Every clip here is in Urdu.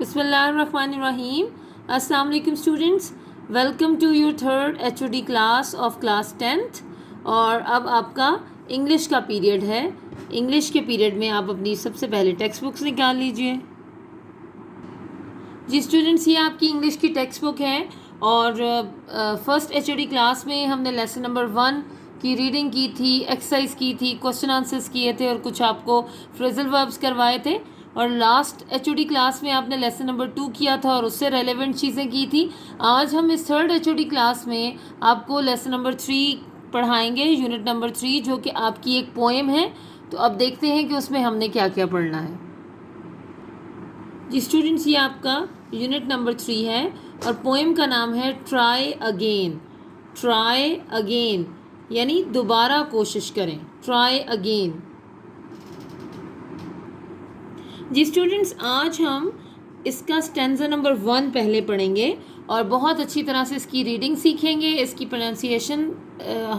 Bismillahirrahmanirrahim. Assalamu alaikum students. Welcome to your third HOD class of class 10th. اور اب آپ کا انگلش کا پیریڈ ہے. انگلش کے پیریڈ میں آپ اپنی سب سے پہلے ٹیکسٹ بکس نکال لیجئے. جی اسٹوڈنٹس، یہ آپ کی انگلش کی ٹیکسٹ بک ہے اور فرسٹ HOD کلاس میں ہم نے لیسن نمبر 1 کی ریڈنگ کی تھی، ایکسرسائز کی تھی، کوسچن آنسرز کیے تھے اور کچھ آپ کو فریزل وربس کروائے تھے. اور لاسٹ HOD کلاس میں آپ نے لیسن نمبر 2 کیا تھا اور اس سے ریلیونٹ چیزیں کی تھی. آج ہم اس تھرڈ HOD کلاس میں آپ کو لیسن نمبر 3 پڑھائیں گے، یونٹ نمبر 3، جو کہ آپ کی ایک پوئم ہے. تو اب دیکھتے ہیں کہ اس میں ہم نے کیا کیا پڑھنا ہے. جی اسٹوڈنٹس، یہ آپ کا یونٹ نمبر 3 ہے اور پوئم کا نام ہے ٹرائی اگین. ٹرائی اگین یعنی دوبارہ کوشش کریں. Try again. جی اسٹوڈنٹس، آج ہم اس کا اسٹینزا نمبر 1 پہلے پڑھیں گے اور بہت اچھی طرح سے اس کی ریڈنگ سیکھیں گے، اس کی پروننسیشن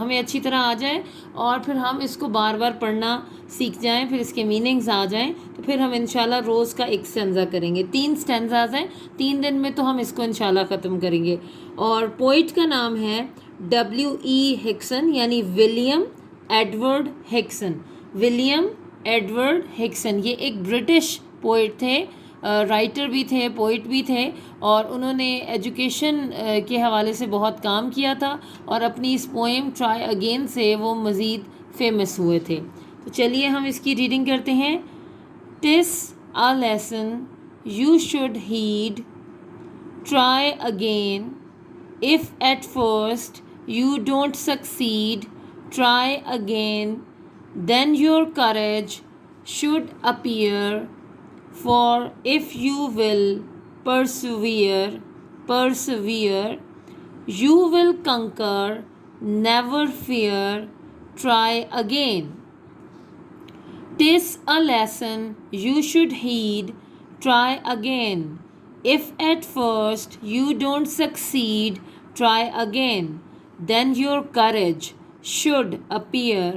ہمیں اچھی طرح آ جائے اور پھر ہم اس کو بار بار پڑھنا سیکھ جائیں، پھر اس کے میننگز آ جائیں تو پھر ہم انشاءاللہ روز کا ایک اسٹینزا کریں گے. 3 اسٹینزاز ہیں، 3 دن میں تو ہم اس کو انشاءاللہ ختم کریں گے. اور پوئٹ کا نام ہے WE ہکسن یعنی ولیم ایڈورڈ ہکسن. ولیم ایڈورڈ ہکسن یہ ایک برٹش پوئٹ تھے، رائٹر بھی تھے، پوئٹ بھی تھے، اور انہوں نے ایجوکیشن کے حوالے سے بہت کام کیا تھا اور اپنی اس پوئم ٹرائی اگین سے وہ مزید فیمس ہوئے تھے. تو چلیے ہم اس کی ریڈنگ کرتے ہیں. ٹس a lesson you should heed, try again. If at first you don't succeed, try again. Then your courage should appear. For if you will persevere, you will conquer. Never fear, try again. 'Tis a lesson you should heed, try again. If at first you don't succeed, try again. Then your courage should appear.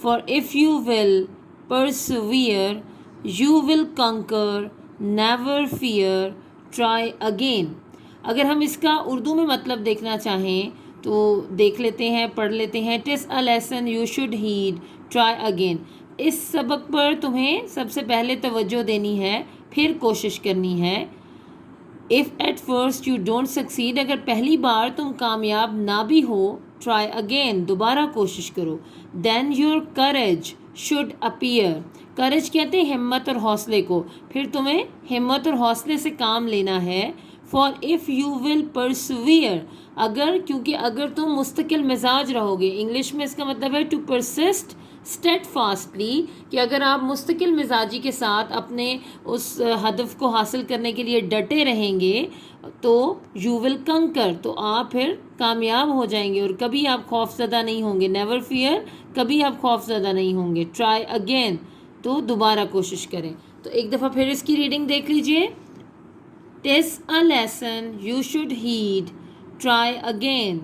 For if you will persevere, you will conquer. Never fear, try again. اگر ہم اس کا اردو میں مطلب دیکھنا چاہیں تو دیکھ لیتے ہیں، پڑھ لیتے ہیں. ٹس a lesson you should heed, try again. اس سبق پر تمہیں سب سے پہلے توجہ دینی ہے، پھر کوشش کرنی ہے. If at first you don't succeed، اگر پہلی بار تم کامیاب نہ بھی ہو، try again، دوبارہ کوشش کرو. Then your courage should appear. courage کہتے ہیں ہمت اور حوصلے کو، پھر تمہیں ہمت اور حوصلے سے کام لینا ہے. For if you will persevere، کیونکہ اگر تم مستقل مزاج رہو گے، انگلش میں اس کا مطلب ہے to persist steadfastly، کہ اگر آپ مستقل مزاجی کے ساتھ اپنے اس ہدف کو حاصل کرنے کے لیے ڈٹے رہیں گے تو you will conquer، تو آپ پھر کامیاب ہو جائیں گے اور کبھی آپ خوف زدہ نہیں ہوں گے. never fear، کبھی آپ خوف زدہ نہیں ہوں گے. try again، تو دوبارہ کوشش کریں. تو ایک دفعہ پھر اس کی ریڈنگ دیکھ لیجئے. 'Tis a lesson you should heed, try again.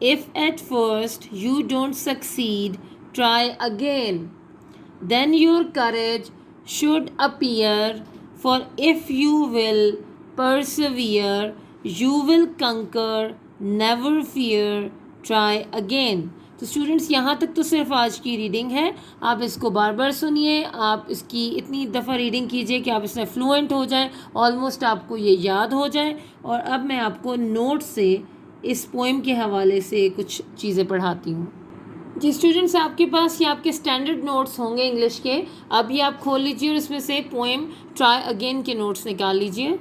If at first you don't succeed, try again. Then your courage should appear. For if you will persevere, you will conquer. Never fear, try again. تو اسٹوڈنٹس یہاں تک تو صرف آج کی ریڈنگ ہے. آپ اس کو بار بار سنیے، آپ اس کی اتنی دفعہ ریڈنگ کیجئے کہ آپ اس میں فلوئنٹ ہو جائیں، آلموسٹ آپ کو یہ یاد ہو جائے. اور اب میں آپ کو نوٹ سے اس پوئم کے حوالے سے کچھ چیزیں پڑھاتی ہوں. جی اسٹوڈنٹس، آپ کے پاس یہ آپ کے اسٹینڈرڈ نوٹس ہوں گے انگلش کے. اب یہ آپ کھول لیجئے اور اس میں سے پوئم ٹرائی اگین کے نوٹس نکال لیجئے.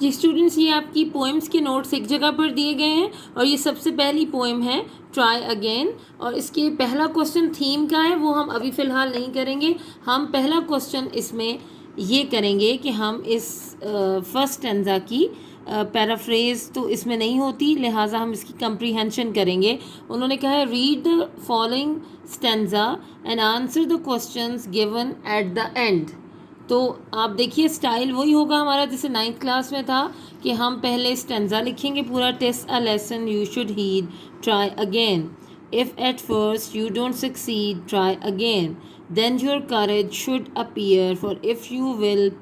جی اسٹوڈنٹس، یہ آپ کی پوئمس کے نوٹس ایک جگہ پر دیے گئے ہیں اور یہ سب سے پہلی پوئم ہے ٹرائی اگین. اور اس کے پہلا کوسچن تھیم کا ہے، وہ ہم ابھی فی الحال نہیں کریں گے. ہم پہلا کوسچن اس میں یہ کریں گے کہ ہم اس فرسٹ اسٹینزا کی پیرافریز تو اس میں نہیں ہوتی، لہٰذا ہم اس کی کمپریہنشن کریں گے. انہوں نے کہا ہے read the following stanza and answer the questions given at the end. تو آپ دیکھیے اسٹائل وہی ہوگا ہمارا جیسے 9th کلاس میں تھا کہ ہم پہلے اسٹینزا لکھیں گے پورا. ٹس a lesson you should heed, try again. If at first you don't succeed, try again. then your courage should appear, for if you will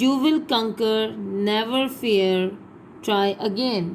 you will conquer, never fear, try again.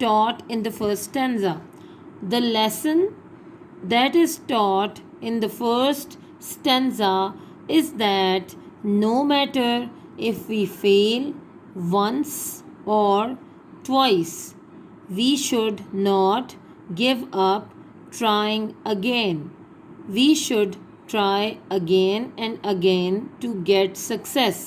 taught in the first stanza. The lesson that is taught in the first stanza is that no matter if we fail once or twice, we should not give up trying again. We should try again and again to get success.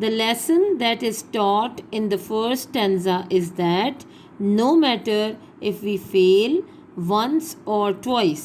The lesson that is taught in the first stanza is that no matter if we fail once or twice.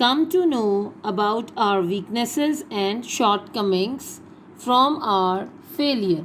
come to know about our weaknesses and shortcomings from our failure.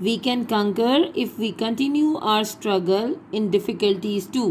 We can conquer if we continue our struggle in difficulties too.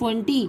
20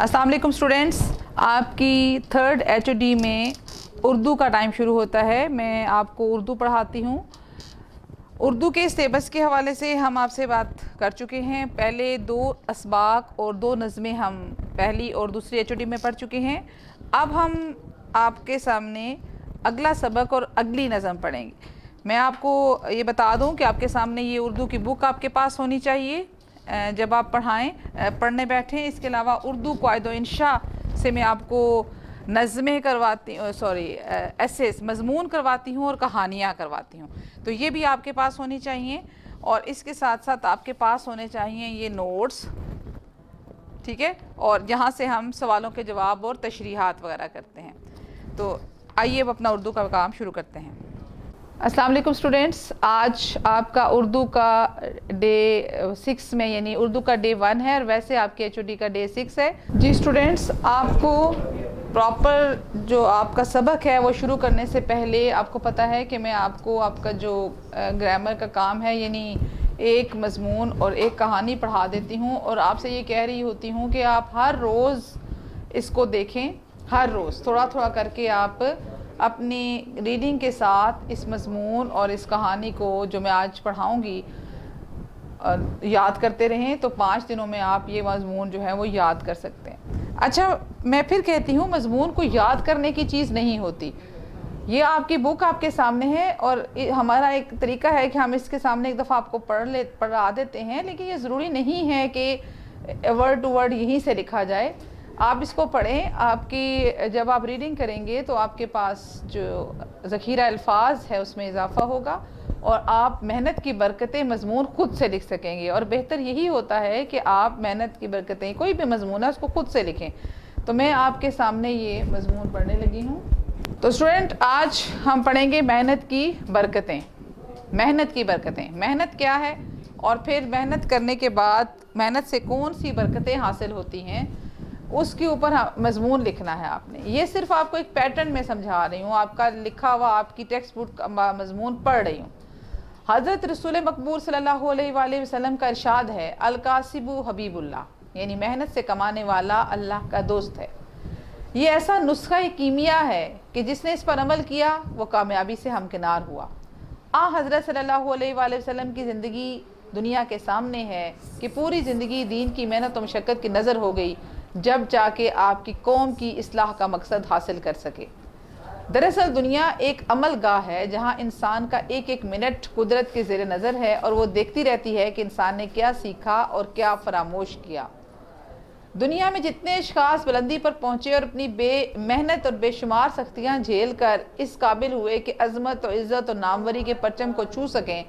السلام علیکم اسٹوڈینٹس، آپ کی 3rd HOD میں اردو کا ٹائم شروع ہوتا ہے۔ میں آپ کو اردو پڑھاتی ہوں۔ اردو کے سلیبس کے حوالے سے ہم آپ سے بات کر چکے ہیں۔ پہلے 2 اسباق اور 2 نظمیں ہم پہلی اور دوسری HOD میں پڑھ چکے ہیں۔ اب ہم آپ کے سامنے اگلا سبق اور اگلی نظم پڑھیں گے۔ میں آپ کو یہ بتا دوں کہ آپ کے سامنے یہ اردو کی بک آپ کے پاس ہونی چاہیے جب آپ پڑھنے بیٹھیں۔ اس کے علاوہ اردو قواعد و انشاء سے میں آپ کو نظمیں کرواتی ایسیز مضمون کرواتی ہوں اور کہانیاں کرواتی ہوں، تو یہ بھی آپ کے پاس ہونی چاہیے۔ اور اس کے ساتھ ساتھ آپ کے پاس ہونے چاہیے یہ نوٹس، ٹھیک ہے، اور یہاں سے ہم سوالوں کے جواب اور تشریحات وغیرہ کرتے ہیں۔ تو آئیے اب اپنا اردو کا کام شروع کرتے ہیں۔ السلام علیکم اسٹوڈینٹس، آج آپ کا اردو کا ڈے 6 میں یعنی اردو کا ڈے 1 ہے، اور ویسے آپ کے HOD کا ڈے 6 ہے۔ جی اسٹوڈینٹس، آپ کو پراپر جو آپ کا سبق ہے وہ شروع کرنے سے پہلے آپ کو پتہ ہے کہ میں آپ کو آپ کا جو گرامر کا کام ہے یعنی ایک مضمون اور ایک کہانی پڑھا دیتی ہوں، اور آپ سے یہ کہہ رہی ہوتی ہوں کہ آپ ہر روز اس کو دیکھیں، ہر روز تھوڑا تھوڑا کر کے آپ اپنی ریڈنگ کے ساتھ اس مضمون اور اس کہانی کو جو میں آج پڑھاؤں گی یاد کرتے رہیں، تو 5 دنوں میں آپ یہ مضمون جو ہے وہ یاد کر سکتے ہیں۔ اچھا، میں پھر کہتی ہوں مضمون کو یاد کرنے کی چیز نہیں ہوتی۔ یہ آپ کی بک آپ کے سامنے ہے، اور ہمارا ایک طریقہ ہے کہ ہم اس کے سامنے ایک دفعہ آپ کو پڑھا دیتے ہیں، لیکن یہ ضروری نہیں ہے کہ ورڈ ٹو ورڈ یہیں سے لکھا جائے۔ آپ اس کو پڑھیں، آپ کی جب آپ ریڈنگ کریں گے تو آپ کے پاس جو ذخیرہ الفاظ ہے اس میں اضافہ ہوگا، اور آپ محنت کی برکتیں مضمون خود سے لکھ سکیں گے۔ اور بہتر یہی ہوتا ہے کہ آپ محنت کی برکتیں کوئی بھی مضمون ہے اس کو خود سے لکھیں۔ تو میں آپ کے سامنے یہ مضمون پڑھنے لگی ہوں۔ تو اسٹوڈنٹ، آج ہم پڑھیں گے محنت کی برکتیں۔ محنت کی برکتیں، محنت کیا ہے، اور پھر محنت کرنے کے بعد محنت سے کون سی برکتیں حاصل ہوتی ہیں، اس کے اوپر مضمون لکھنا ہے آپ نے۔ یہ صرف آپ کو ایک پیٹرن میں سمجھا رہی ہوں، آپ کا لکھا ہوا آپ کی ٹیکسٹ بک کا مضمون پڑھ رہی ہوں۔ حضرت رسول مقبول صلی اللہ علیہ وآلہ وسلم کا ارشاد ہے، الکاسب حبیب اللہ، یعنی محنت سے کمانے والا اللہ کا دوست ہے۔ یہ ایسا نسخہ کیمیا ہے کہ جس نے اس پر عمل کیا وہ کامیابی سے ہمکنار ہوا۔ حضرت صلی اللہ علیہ وآلہ وسلم کی زندگی دنیا کے سامنے ہے کہ پوری زندگی دین کی محنت و مشقت کی نظر ہو گئی، جب جا کے آپ کی قوم کی اصلاح کا مقصد حاصل کر سکے۔ دراصل دنیا ایک عمل گاہ ہے جہاں انسان کا ایک ایک منٹ قدرت کے زیر نظر ہے، اور وہ دیکھتی رہتی ہے کہ انسان نے کیا سیکھا اور کیا فراموش کیا۔ دنیا میں جتنے اشخاص بلندی پر پہنچے اور اپنی بے محنت اور بے شمار سختیاں جھیل کر اس قابل ہوئے کہ عظمت و عزت اور ناموری کے پرچم کو چھو سکیں،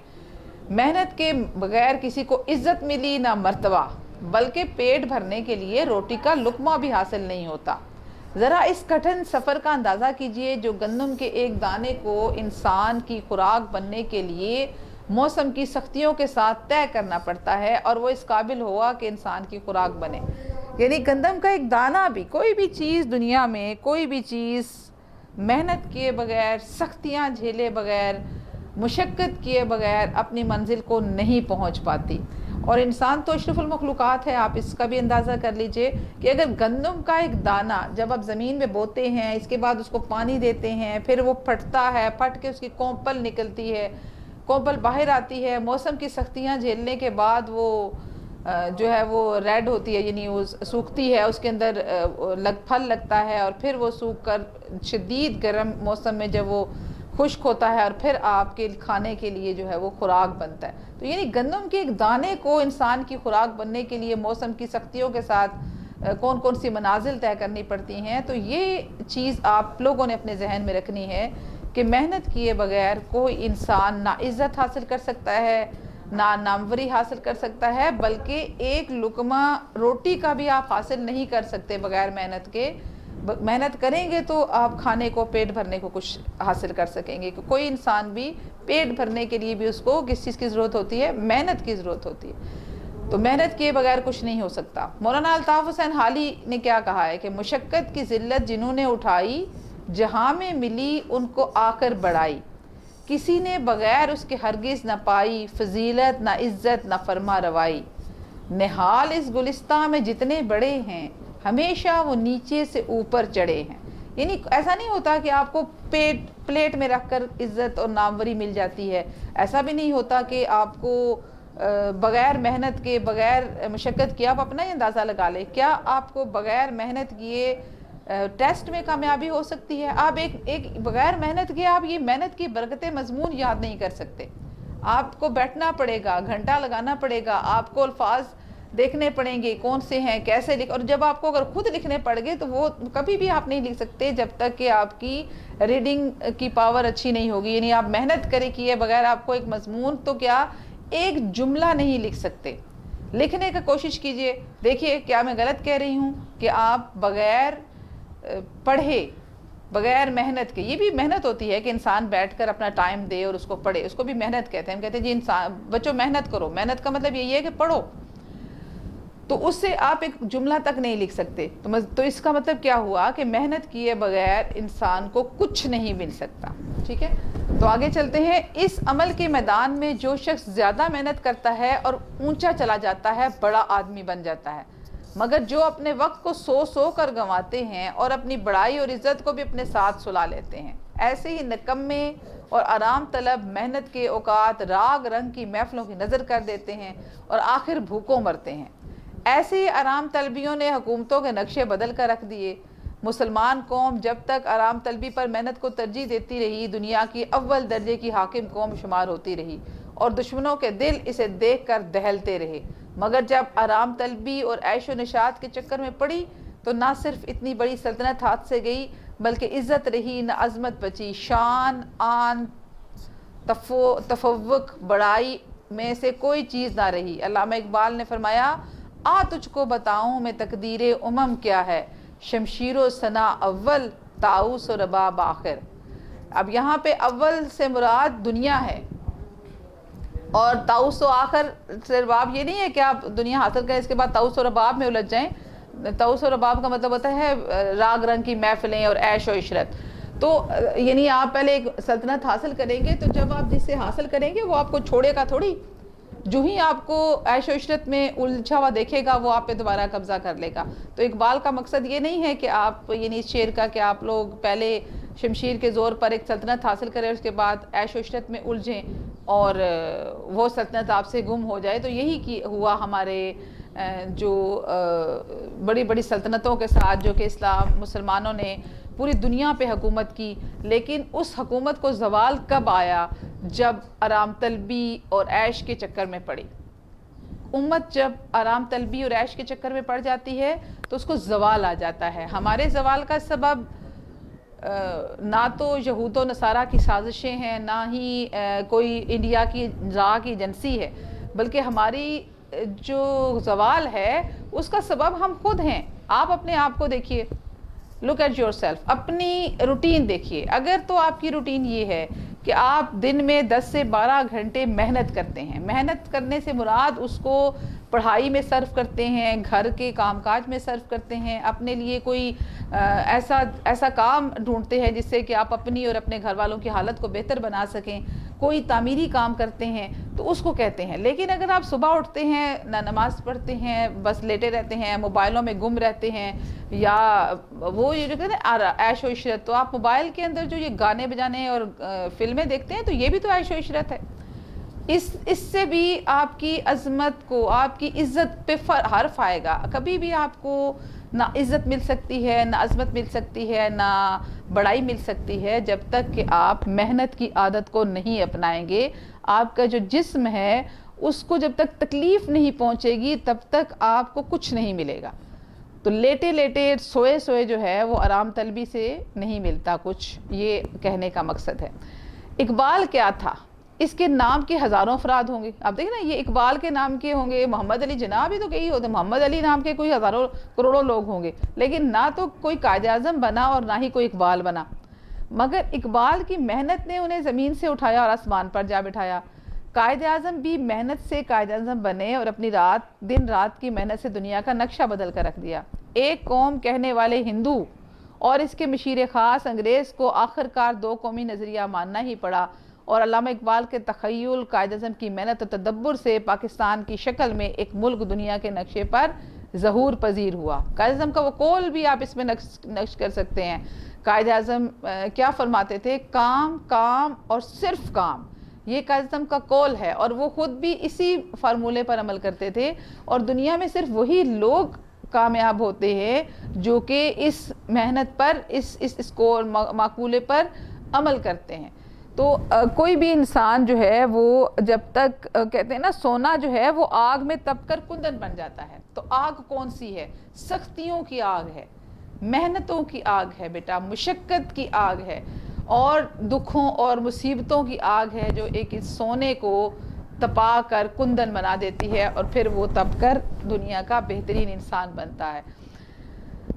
محنت کے بغیر کسی کو عزت ملی نہ مرتبہ، بلکہ پیٹ بھرنے کے لیے روٹی کا لقمہ بھی حاصل نہیں ہوتا۔ ذرا اس کٹھن سفر کا اندازہ کیجئے جو گندم کے ایک دانے کو انسان کی خوراک بننے کے لیے موسم کی سختیوں کے ساتھ طے کرنا پڑتا ہے، اور وہ اس قابل ہوا کہ انسان کی خوراک بنے۔ یعنی گندم کا ایک دانہ بھی، کوئی بھی چیز دنیا میں، کوئی بھی چیز محنت کیے بغیر، سختیاں جھیلے بغیر، مشقت کیے بغیر اپنی منزل کو نہیں پہنچ پاتی۔ اور انسان تو اشرف المخلوقات ہے، آپ اس کا بھی اندازہ کر لیجئے کہ اگر گندم کا ایک دانہ جب آپ زمین میں بوتے ہیں، اس کے بعد اس کو پانی دیتے ہیں، پھر وہ پھٹتا ہے، پھٹ کے اس کی کونپل نکلتی ہے، کونپل باہر آتی ہے، موسم کی سختیاں جھیلنے کے بعد وہ جو ہے وہ ریڈ ہوتی ہے، یعنی وہ سوکھتی ہے، اس کے اندر پھل لگتا ہے، اور پھر وہ سوکھ کر شدید گرم موسم میں جب وہ خشک ہوتا ہے، اور پھر آپ کے کھانے کے لیے جو ہے وہ خوراک بنتا ہے۔ تو یعنی گندم کے ایک دانے کو انسان کی خوراک بننے کے لیے موسم کی سختیوں کے ساتھ کون کون سی منازل طے کرنی پڑتی ہیں۔ تو یہ چیز آپ لوگوں نے اپنے ذہن میں رکھنی ہے کہ محنت کیے بغیر کوئی انسان نہ عزت حاصل کر سکتا ہے، نہ ناموری حاصل کر سکتا ہے، بلکہ ایک لقمہ روٹی کا بھی آپ حاصل نہیں کر سکتے بغیر محنت کے۔ محنت کریں گے تو آپ کھانے کو، پیٹ بھرنے کو کچھ حاصل کر سکیں گے۔ کوئی انسان بھی پیٹ بھرنے کے لیے بھی اس کو کس چیز کی ضرورت ہوتی ہے؟ محنت کی ضرورت ہوتی ہے۔ تو محنت کیے بغیر کچھ نہیں ہو سکتا۔ مولانا الطاف حسین حالی نے کیا کہا ہے کہ مشقت کی ذلت جنہوں نے اٹھائی، جہاں میں ملی ان کو آ کر بڑھائی، کسی نے بغیر اس کے ہرگز نہ پائی فضیلت، نہ عزت، نہ فرما روائی۔ نہال اس گلستاں میں جتنے بڑے ہیں، ہمیشہ وہ نیچے سے اوپر چڑھے ہیں. یعنی ایسا نہیں ہوتا کہ آپ کو پلیٹ میں رکھ کر عزت اور ناموری مل جاتی ہے. ایسا بھی نہیں ہوتا کہ آپ کو بغیر محنت کے بغیر مشقت کیا آپ اپنا ہی اندازہ لگا لیں. کیا آپ کو بغیر محنت کیے ٹیسٹ میں کامیابی ہو سکتی ہے؟ آپ ایک بغیر محنت کیے آپ یہ محنت کی برکتیں مضمون یاد نہیں کر سکتے. آپ کو بیٹھنا پڑے گا، گھنٹہ لگانا پڑے گا، آپ کو الفاظ دیکھنے پڑیں گے کون سے ہیں کیسے لکھ، اور جب آپ کو اگر خود لکھنے پڑ گئے تو وہ کبھی بھی آپ نہیں لکھ سکتے جب تک کہ آپ کی ریڈنگ کی پاور اچھی نہیں ہوگی. یعنی آپ محنت کرے کیے بغیر آپ کو ایک مضمون تو کیا ایک جملہ نہیں لکھ سکتے. لکھنے کا کوشش کیجئے. دیکھیے کیا میں غلط کہہ رہی ہوں کہ آپ بغیر پڑھے بغیر محنت کے، یہ بھی محنت ہوتی ہے کہ انسان بیٹھ کر اپنا ٹائم دے اور اس کو پڑھے، اس کو بھی محنت کہتے ہیں. ہم کہتے ہیں جی انسان بچوں محنت کرو. محنت کا مطلب یہی ہے کہ پڑھو. تو اس سے آپ ایک جملہ تک نہیں لکھ سکتے. تو اس کا مطلب کیا ہوا کہ محنت کیے بغیر انسان کو کچھ نہیں مل سکتا. ٹھیک ہے، تو آگے چلتے ہیں. اس عمل کے میدان میں جو شخص زیادہ محنت کرتا ہے اور اونچا چلا جاتا ہے بڑا آدمی بن جاتا ہے، مگر جو اپنے وقت کو سو کر گنواتے ہیں اور اپنی بڑائی اور عزت کو بھی اپنے ساتھ سلا لیتے ہیں، ایسے ہی نکمے اور آرام طلب محنت کے اوقات راگ رنگ کی محفلوں کی نظر کر دیتے ہیں اور آخر بھوکوں مرتے ہیں. ایسے ہی آرام طلبیوں نے حکومتوں کے نقشے بدل کر رکھ دیے. مسلمان قوم جب تک آرام طلبی پر محنت کو ترجیح دیتی رہی دنیا کی اول درجے کی حاکم قوم شمار ہوتی رہی اور دشمنوں کے دل اسے دیکھ کر دہلتے رہے. مگر جب آرام طلبی اور عیش و نشاط کے چکر میں پڑی تو نہ صرف اتنی بڑی سلطنت ہاتھ سے گئی بلکہ عزت رہی نہ عظمت بچی. شان آن تفوق بڑائی میں سے کوئی چیز نہ رہی. علامہ اقبال نے فرمایا آ تجھ کو بتاؤں میں تقدیر امم کیا ہے، شمشیر و ثنا اول طاؤس و رباب آخر. اب یہاں پہ اول سے مراد دنیا ہے اور طاؤس و آخر سے رباب یہ نہیں ہے کہ آپ دنیا حاصل کریں اس کے بعد طاؤس و رباب میں الجھ جائیں. طاؤس و رباب کا مطلب ہوتا ہے راگ رنگ کی محفلیں اور عیش و عشرت. تو یعنی آپ پہلے ایک سلطنت حاصل کریں گے تو جب آپ جس سے حاصل کریں گے وہ آپ کو چھوڑے گا تھوڑی. جو ہی آپ کو عیش و عشرت میں الجھا ہوا دیکھے گا وہ آپ پہ دوبارہ قبضہ کر لے گا. تو اقبال کا مقصد یہ نہیں ہے کہ آپ یعنی اس شعر کا کہ آپ لوگ پہلے شمشیر کے زور پر ایک سلطنت حاصل کریں اس کے بعد عیش و عشرت میں الجھیں اور وہ سلطنت آپ سے گم ہو جائے. تو یہی ہوا ہمارے جو بڑی بڑی سلطنتوں کے ساتھ جو کہ اسلام مسلمانوں نے پوری دنیا پہ حکومت کی. لیکن اس حکومت کو زوال کب آیا؟ جب آرام طلبی اور عیش کے چکر میں پڑی. امت جب آرام طلبی اور عیش کے چکر میں پڑ جاتی ہے تو اس کو زوال آ جاتا ہے. ہمارے زوال کا سبب نہ تو یہود و نصارہ کی سازشیں ہیں نہ ہی کوئی انڈیا کی راہ کی ایجنسی ہے، بلکہ ہماری جو زوال ہے اس کا سبب ہم خود ہیں. آپ اپنے آپ کو دیکھیے، لک ایٹ یور سیلف. اپنی روٹین دیکھیے. اگر تو آپ کی روٹین یہ ہے کہ آپ دن میں 10 سے 12 گھنٹے محنت کرتے ہیں، محنت کرنے سے مراد اس کو پڑھائی میں صرف کرتے ہیں، گھر کے کام کاج میں صرف کرتے ہیں، اپنے لیے کوئی ایسا کام ڈھونڈتے ہیں جس سے کہ آپ اپنی اور اپنے گھر والوں کی حالت کو بہتر بنا سکیں، کوئی تعمیری کام کرتے ہیں تو اس کو کہتے ہیں. لیکن اگر آپ صبح اٹھتے ہیں نہ نماز پڑھتے ہیں، بس لیٹے رہتے ہیں، موبائلوں میں گم رہتے ہیں، یا وہ یہ جو کہتے ہیں عیش و عشرت، تو آپ موبائل کے اندر جو یہ گانے بجانے اور فلمیں دیکھتے ہیں تو یہ بھی تو عیش و عشرت ہے. اس سے بھی آپ کی عظمت کو آپ کی عزت پہ حرف آئے گا. کبھی بھی آپ کو نہ عزت مل سکتی ہے نہ عظمت مل سکتی ہے نہ بڑائی مل سکتی ہے جب تک کہ آپ محنت کی عادت کو نہیں اپنائیں گے. آپ کا جو جسم ہے اس کو جب تک تکلیف نہیں پہنچے گی تب تک آپ کو کچھ نہیں ملے گا. تو لیٹے لیٹے سوئے جو ہے وہ آرام طلبی سے نہیں ملتا کچھ. یہ کہنے کا مقصد ہے. اقبال کیا تھا؟ اس کے نام کے ہزاروں افراد ہوں گے. آپ دیکھیں نا، یہ اقبال کے نام کے ہوں گے، محمد علی جناح بھی تو کئی ہوتے، محمد علی نام کے کوئی ہزاروں کروڑوں لوگ ہوں گے، لیکن نہ تو کوئی قائد اعظم بنا اور نہ ہی کوئی اقبال بنا. مگر اقبال کی محنت نے انہیں زمین سے اٹھایا اور آسمان پر جا بٹھایا. قائد اعظم بھی محنت سے قائد اعظم بنے اور اپنی دن رات کی محنت سے دنیا کا نقشہ بدل کر رکھ دیا. ایک قوم کہنے والے ہندو اور اس کے مشیر خاص انگریز کو آخرکار دو قومی نظریہ ماننا ہی پڑا، اور علامہ اقبال کے تخیل قائد اعظم کی محنت و تدبر سے پاکستان کی شکل میں ایک ملک دنیا کے نقشے پر ظہور پذیر ہوا. قائد اعظم کا وہ قول بھی آپ اس میں نقش کر سکتے ہیں. قائد اعظم کیا فرماتے تھے؟ کام کام اور صرف کام. یہ قائد اعظم کا قول ہے اور وہ خود بھی اسی فارمولے پر عمل کرتے تھے. اور دنیا میں صرف وہی لوگ کامیاب ہوتے ہیں جو کہ اس محنت پر اس قول مقولے پر عمل کرتے ہیں. تو کوئی بھی انسان جو ہے وہ جب تک کہتے ہیں نا سونا جو ہے وہ آگ میں تپ کر کندن بن جاتا ہے. تو آگ کون سی ہے؟ سختیوں کی آگ ہے، محنتوں کی آگ ہے بیٹا، مشقت کی آگ ہے اور دکھوں اور مصیبتوں کی آگ ہے جو ایک سونے کو تپا کر کندن بنا دیتی ہے اور پھر وہ تپ کر دنیا کا بہترین انسان بنتا ہے.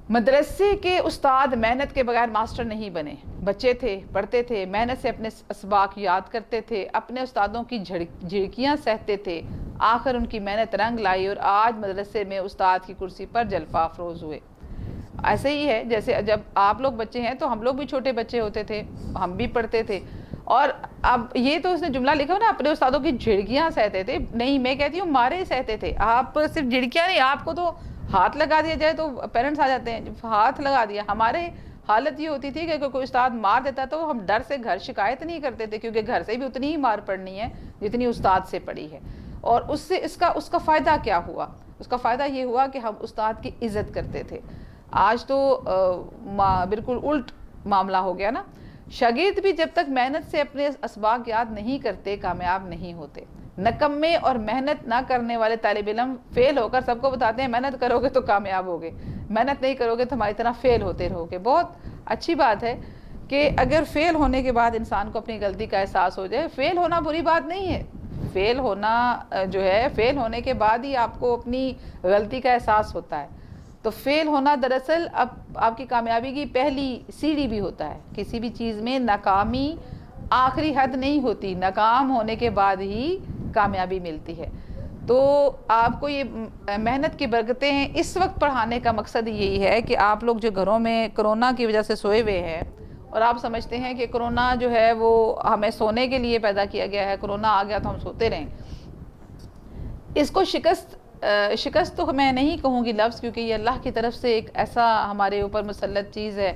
مدرسے کے استاد محنت کے بغیر ماسٹر نہیں بنے. بچے تھے، پڑھتے تھے، محنت سے اپنے اسباق یاد کرتے تھے، اپنے استادوں کی جھڑکیاں سہتے تھے، آخر ان کی محنت رنگ لائی اور آج مدرسے میں استاد کی کرسی پر جلوہ افروز ہوئے. ایسے ہی ہے جیسے جب آپ لوگ بچے ہیں تو ہم لوگ بھی چھوٹے بچے ہوتے تھے، ہم بھی پڑھتے تھے. اور اب یہ تو اس نے جملہ لکھا نا اپنے استادوں کی جھڑکیاں سہتے تھے، نہیں میں کہتی ہوں مارے سہتے تھے. آپ صرف جھڑکیاں نہیں، آپ کو تو ہاتھ لگا دیا جائے تو پیرنٹس آ جاتے ہیں، ہاتھ لگا دیا. ہمارے حالت یہ ہوتی تھی کہ کوئی استاد مار دیتا تو ہم ڈر سے گھر شکایت نہیں کرتے تھے کیونکہ گھر سے بھی اتنی ہی مار پڑنی ہے جتنی استاد سے پڑی ہے. اور اس سے اس کا فائدہ کیا ہوا؟ اس کا فائدہ یہ ہوا کہ ہم استاد کی عزت کرتے تھے. آج تو بالکل الٹ معاملہ ہو گیا نا. شاگرد بھی جب تک محنت سے اپنے اسباق یاد نہیں کرتے کامیاب نہیں ہوتے. نکمے اور محنت نہ کرنے والے طالب علم فیل ہو کر سب کو بتاتے ہیں محنت کرو گے تو کامیاب ہوگے، محنت نہیں کرو گے تو ہماری طرح فیل ہوتے رہو گے. بہت اچھی بات ہے کہ اگر فیل ہونے کے بعد انسان کو اپنی غلطی کا احساس ہو جائے. فیل ہونا بری بات نہیں ہے، فیل ہونا جو ہے فیل ہونے کے بعد ہی آپ کو اپنی غلطی کا احساس ہوتا ہے. تو فیل ہونا دراصل اب آپ کی کامیابی کی پہلی سیڑھی بھی ہوتا ہے. کسی بھی چیز میں ناکامی آخری حد نہیں ہوتی، ناکام ہونے کے بعد ہی کامیابی ملتی ہے. تو آپ کو یہ محنت کی برکتیں اس وقت پڑھانے کا مقصد یہی ہے کہ آپ لوگ جو گھروں میں کرونا کی وجہ سے سوئے ہوئے ہیں اور آپ سمجھتے ہیں کہ کرونا جو ہے وہ ہمیں سونے کے لیے پیدا کیا گیا ہے، کرونا آ گیا تو ہم سوتے رہیں. اس کو شکست تو میں نہیں کہوں گی لفظ، کیونکہ یہ اللہ کی طرف سے ایک ایسا ہمارے اوپر مسلط چیز ہے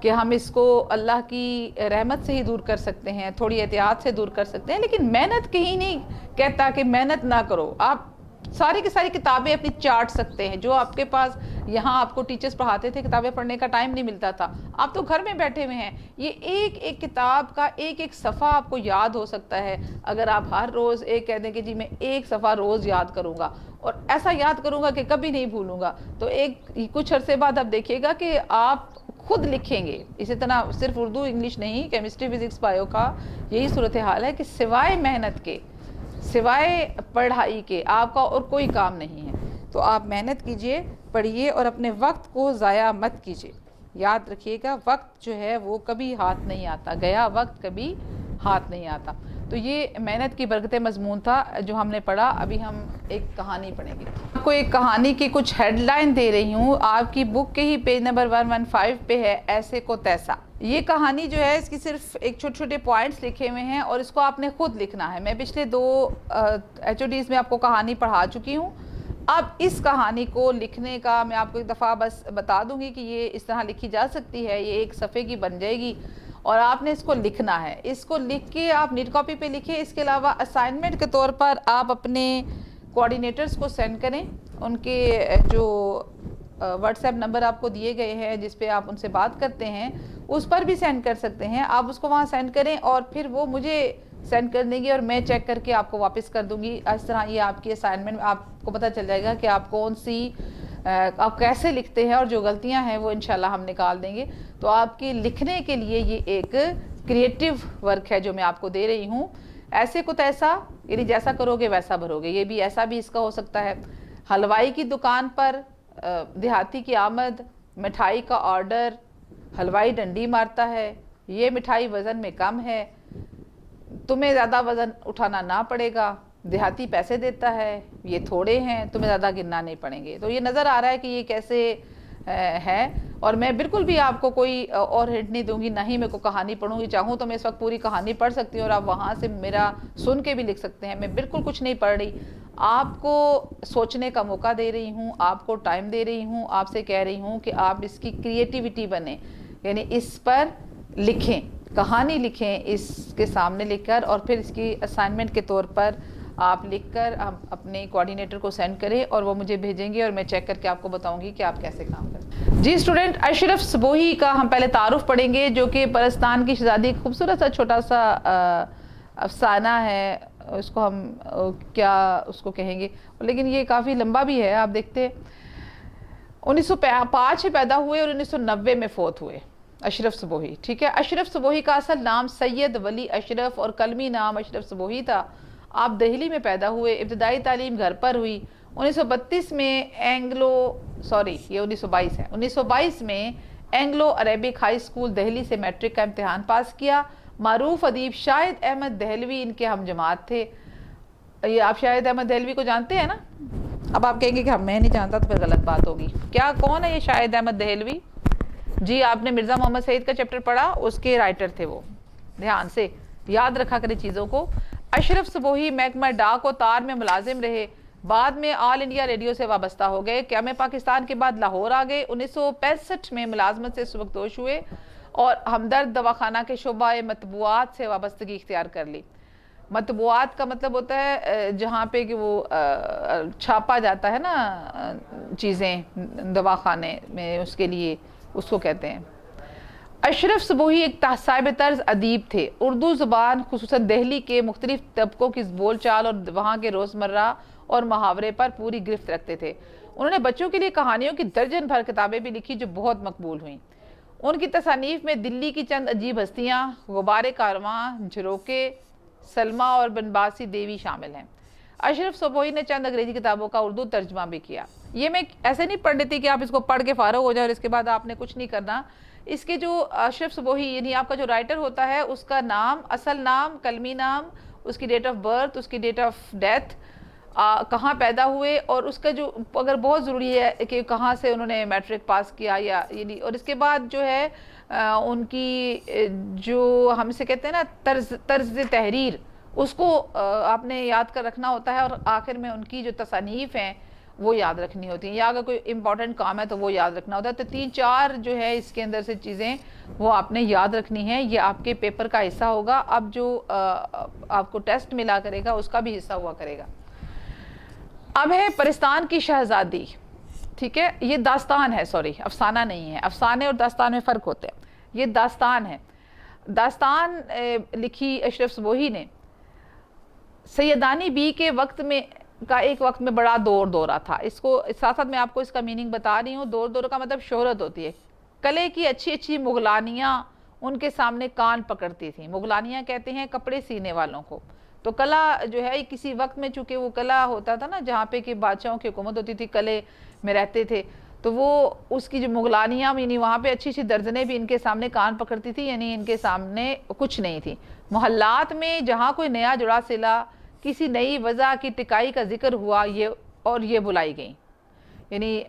کہ ہم اس کو اللہ کی رحمت سے ہی دور کر سکتے ہیں، تھوڑی احتیاط سے دور کر سکتے ہیں. لیکن محنت کہیں نہیں کہتا کہ محنت نہ کرو. آپ ساری کی ساری کتابیں اپنی چاٹ سکتے ہیں. جو آپ کے پاس یہاں آپ کو ٹیچرز پڑھاتے تھے کتابیں پڑھنے کا ٹائم نہیں ملتا تھا، آپ تو گھر میں بیٹھے ہوئے ہیں. یہ ایک ایک کتاب کا ایک ایک صفحہ آپ کو یاد ہو سکتا ہے اگر آپ ہر روز ایک کہہ دیں کہ جی میں ایک صفحہ روز یاد کروں گا اور ایسا یاد کروں گا کہ کبھی نہیں بھولوں گا. تو کچھ عرصے بعد آپ دیکھیے گا کہ آپ خود لکھیں گے. اسی طرح صرف اردو انگلش نہیں، کیمسٹری فزکس بایو کا یہی صورتحال ہے کہ سوائے محنت کے، سوائے پڑھائی کے آپ کا اور کوئی کام نہیں ہے. تو آپ محنت کیجئے، پڑھیے اور اپنے وقت کو ضائع مت کیجئے. یاد رکھیے گا وقت جو ہے وہ کبھی ہاتھ نہیں آتا، گیا وقت کبھی ہاتھ نہیں آتا. تو یہ محنت کی برکت مضمون تھا جو ہم نے پڑھا. ابھی ہم ایک کہانی پڑھیں گے. آپ کو ایک کہانی کی کچھ ہیڈ لائن دے رہی ہوں، آپ کی بک کے ہی پیج نمبر 115 پہ ہے، ایسے کو تیسا. یہ کہانی جو ہے اس کی صرف ایک چھوٹے چھوٹے پوائنٹس لکھے ہوئے ہیں اور اس کو آپ نے خود لکھنا ہے. میں پچھلے 2 HODs میں آپ کو کہانی پڑھا چکی ہوں. اب اس کہانی کو لکھنے کا میں آپ کو ایک دفعہ بس بتا دوں گی کہ یہ اس طرح لکھی جا سکتی ہے. یہ ایک صفحے کی بن جائے گی اور آپ نے اس کو لکھنا ہے. اس کو لکھ کے آپ نیٹ کاپی پہ لکھیں. اس کے علاوہ اسائنمنٹ کے طور پر آپ اپنے کوآرڈینیٹرز کو سینڈ کریں. ان کے جو واٹس ایپ نمبر آپ کو دیے گئے ہیں جس پہ آپ ان سے بات کرتے ہیں اس پر بھی سینڈ کر سکتے ہیں. آپ اس کو وہاں سینڈ کریں اور پھر وہ مجھے سینڈ کر دیں گے اور میں چیک کر کے آپ کو واپس کر دوں گی. اس طرح یہ آپ کی اسائنمنٹ آپ کو پتہ چل جائے گا کہ آپ کون سی آپ کیسے لکھتے ہیں اور جو غلطیاں ہیں وہ انشاءاللہ ہم نکال دیں گے. تو آپ کے لکھنے کے لیے یہ ایک کریٹیو ورک ہے جو میں آپ کو دے رہی ہوں. ایسے کو تیسا یعنی جیسا کرو گے ویسا بھرو گے. یہ بھی ایسا بھی اس کا ہو سکتا ہے. حلوائی کی دکان پر دیہاتی کی آمد، مٹھائی کا آرڈر، حلوائی ڈنڈی مارتا ہے، یہ مٹھائی وزن میں کم ہے، تمہیں زیادہ وزن اٹھانا نہ پڑے گا، دیہاتی پیسے دیتا ہے، یہ تھوڑے ہیں، تمہیں زیادہ گننا نہیں پڑیں گے. تو یہ نظر آ رہا ہے کہ یہ کیسے ہے. اور میں بالکل بھی آپ کو کوئی اور ہنٹ نہیں دوں گی, نہ ہی میں کو کہانی پڑھوں گی. چاہوں تو میں اس وقت پوری کہانی پڑھ سکتی ہوں اور آپ وہاں سے میرا سن کے بھی لکھ سکتے ہیں. میں بالکل کچھ نہیں پڑھ رہی, آپ کو سوچنے کا موقع دے رہی ہوں, آپ کو ٹائم دے رہی ہوں, آپ سے کہہ رہی ہوں کہ آپ اس کی کریٹیوٹی بنیں, یعنی اس پر لکھیں, کہانی لکھیں اس کے سامنے لکھ کر, اور پھر اس کی اسائنمنٹ کے طور پر آپ لکھ کر اپنے کوآرڈینیٹر کو سینڈ کریں اور وہ مجھے بھیجیں گے اور میں چیک کر کے آپ کو بتاؤں گی کہ آپ کیسے کام کریں. جی اسٹوڈنٹ, اشرف صبوحی کا ہم پہلے تعارف پڑھیں گے, جو کہ پرستان کی شہزادی, ایک خوبصورت سا چھوٹا سا افسانہ ہے. اس کو ہم کیا اس کو کہیں گے, لیکن یہ کافی لمبا بھی ہے. آپ دیکھتے 1905 میں پیدا ہوئے اور 1990 میں فوت ہوئے اشرف صبوحی. ٹھیک ہے, اشرف صبوحی کا اصل نام سید ولی اشرف اور قلمی نام اشرف صبوحی تھا. آپ دہلی میں پیدا ہوئے, ابتدائی تعلیم گھر پر ہوئی. 1932 میں 1922 میں Anglo Arabic high school Delhi سے میٹرک کا امتحان پاس کیا. معروف ادیب شاہد احمد دہلوی ان کے ہم جماعت تھے. یہ آپ شاہد احمد دہلوی کو جانتے ہیں نا؟ اب آپ کہیں گے کہ میں نہیں جانتا تو پھر غلط بات ہوگی. کیا کون ہے یہ شاہد احمد دہلوی؟ جی آپ نے مرزا محمد سعید کا چیپٹر پڑھا, اس کے رائٹر تھے وہ. دھیان سے یاد رکھا کرے چیزوں کو. اشرف صبوحی محکمہ ڈاک و تار میں ملازم رہے, بعد میں آل انڈیا ریڈیو سے وابستہ ہو گئے. قیام پاکستان کے بعد لاہور آ گئے. 1965 میں ملازمت سے سبکدوش ہوئے اور ہمدرد دواخانہ کے شعبہ مطبوعات سے وابستگی اختیار کر لی. مطبوعات کا مطلب ہوتا ہے جہاں پہ کہ وہ چھاپا جاتا ہے نا چیزیں دواخانے میں, اس کے لیے اس کو کہتے ہیں. اشرف صبوحی ایک صاحب طرز ادیب تھے. اردو زبان خصوصاً دہلی کے مختلف طبقوں کی بول چال اور وہاں کے روزمرہ اور محاورے پر پوری گرفت رکھتے تھے. انہوں نے بچوں کے لیے کہانیوں کی درجن بھر کتابیں بھی لکھی جو بہت مقبول ہوئیں. ان کی تصانیف میں دلی کی چند عجیب ہستیاں, غبار کارواں, جھروکے, سلمہ اور بنباسی دیوی شامل ہیں. اشرف صبوحی نے چند انگریزی کتابوں کا اردو ترجمہ بھی کیا. یہ میں ایسے نہیں پڑھ دیتی کہ آپ اس کو پڑھ کے فارغ ہو جائے اور اس کے بعد آپ نے کچھ نہیں کرنا. اس کے جو اشرف صبوحی یعنی آپ کا جو رائٹر ہوتا ہے, اس کا نام, اصل نام, قلمی نام, اس کی ڈیٹ آف برتھ, اس کی ڈیٹ آف ڈیتھ, کہاں پیدا ہوئے, اور اس کا جو اگر بہت ضروری ہے کہ کہاں سے انہوں نے میٹرک پاس کیا یا یعنی, اور اس کے بعد جو ہے ان کی جو ہم سے کہتے ہیں نا طرز تحریر, اس کو آپ نے یاد کر رکھنا ہوتا ہے. اور آخر میں ان کی جو تصانیف ہیں وہ یاد رکھنی ہوتی ہیں, یا اگر کوئی امپورٹنٹ کام ہے تو وہ یاد رکھنا ہوتا ہے. تو 3-4 جو ہے اس کے اندر سے چیزیں وہ آپ نے یاد رکھنی ہیں. یہ آپ کے پیپر کا حصہ ہوگا. اب جو آپ کو ٹیسٹ ملا کرے گا اس کا بھی حصہ ہوا کرے گا. اب ہے پرستان کی شہزادی. ٹھیک ہے, یہ داستان ہے, سوری افسانہ نہیں ہے. افسانے اور داستان میں فرق ہوتے ہیں. یہ داستان ہے. داستان لکھی اشرف صبوحی نے. سیدانی بی کے وقت میں کا ایک وقت میں بڑا دورہ تھا. اس کو ساتھ ساتھ میں آپ کو اس کا میننگ بتا رہی ہوں. دورہ کا مطلب شہرت ہوتی ہے. کلے کی اچھی اچھی مغلانیاں ان کے سامنے کان پکڑتی تھیں. مغلانیاں کہتے ہیں کپڑے سینے والوں کو. تو کلا جو ہے کسی وقت میں, چونکہ وہ کلا ہوتا تھا نا جہاں پہ کہ بادشاہوں کی حکومت ہوتی تھی, کلے میں رہتے تھے, تو وہ اس کی جو مغلانیاں یعنی وہاں پہ اچھی اچھی درجنیں بھی ان کے سامنے کان پکڑتی تھی, یعنی ان کے سامنے کچھ نہیں تھی. محلات میں جہاں کوئی نیا جڑا سلا, کسی نئی وضع کی ٹکائی کا ذکر ہوا یہ بلائی گئیں. یعنی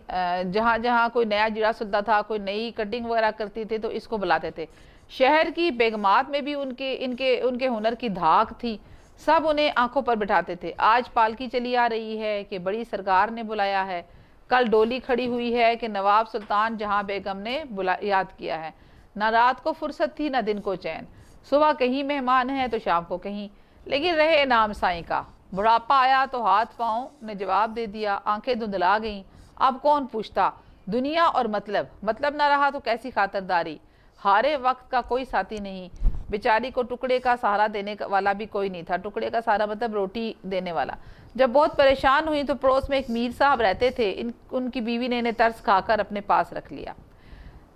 جہاں جہاں کوئی نیا جڑا سلتا تھا, کوئی نئی کٹنگ وغیرہ کرتی تھے تو اس کو بلاتے تھے. شہر کی بیگمات میں بھی ان کے ہنر کی دھاک تھی. سب انہیں آنکھوں پر بٹھاتے تھے. آج پالکی چلی آ رہی ہے کہ بڑی سرکار نے بلایا ہے. کل ڈولی کھڑی ہوئی ہے کہ نواب سلطان جہاں بیگم نے یاد کیا ہے. نہ رات کو فرصت تھی نہ دن کو چین. صبح کہیں مہمان ہیں تو شام کو کہیں, لیکن رہے نام سائیں کا. بڑھاپا آیا تو ہاتھ پاؤں نے جواب دے دیا. آنکھیں دھندلا گئیں. اب کون پوچھتا دنیا اور مطلب نہ رہا تو کیسی خاطرداری. ہارے وقت کا کوئی ساتھی نہیں. بیچاری کو ٹکڑے کا سہارا دینے والا بھی کوئی نہیں تھا. ٹکڑے کا سہارا مطلب روٹی دینے والا. جب بہت پریشان ہوئی تو پڑوس میں ایک میر صاحب رہتے تھے. ان کی بیوی نے انہیں ترس کھا کر اپنے پاس رکھ لیا.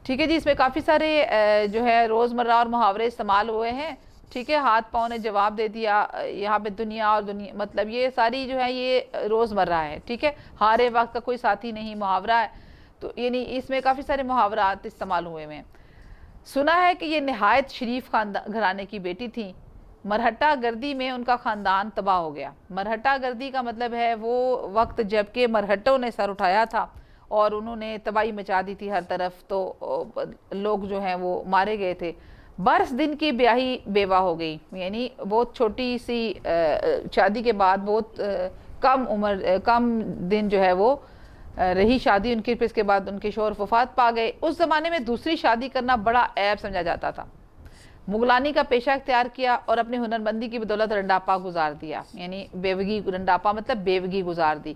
ٹھیک ہے جی, اس میں کافی سارے جو ہے روزمرہ اور محاورے استعمال ہوئے ہیں. ٹھیک ہے, ہاتھ پاؤں نے جواب دے دیا, یہاں پہ دنیا مطلب یہ ساری جو ہے یہ روزمرہ ہے. ٹھیک ہے, ہارے وقت کا کوئی ساتھی نہیں محاورہ ہے. تو یعنی اس میں کافی سارے محاورات استعمال ہوئے ہیں. سنا ہے کہ یہ نہایت شریف گھرانے کی بیٹی تھیں. مرہٹہ گردی میں ان کا خاندان تباہ ہو گیا. مرہٹہ گردی کا مطلب ہے وہ وقت جب کہ مرہٹوں نے سر اٹھایا تھا اور انہوں نے تباہی مچا دی تھی ہر طرف، تو لوگ جو ہیں وہ مارے گئے تھے۔ 12 دن کی بیاہی بیوہ ہو گئی، یعنی بہت چھوٹی سی شادی کے بعد بہت کم دن جو ہے وہ رہی شادی ان کی، پھر اس کے بعد ان کے شوہر وفات پا گئے۔ اس زمانے میں دوسری شادی کرنا بڑا عیب سمجھا جاتا تھا۔ مغلانی کا پیشہ اختیار کیا اور اپنی ہنرمندی کی بدولت رنڈاپا گزار دیا، یعنی بیوگی، رنڈاپا مطلب بیوگی گزار دی۔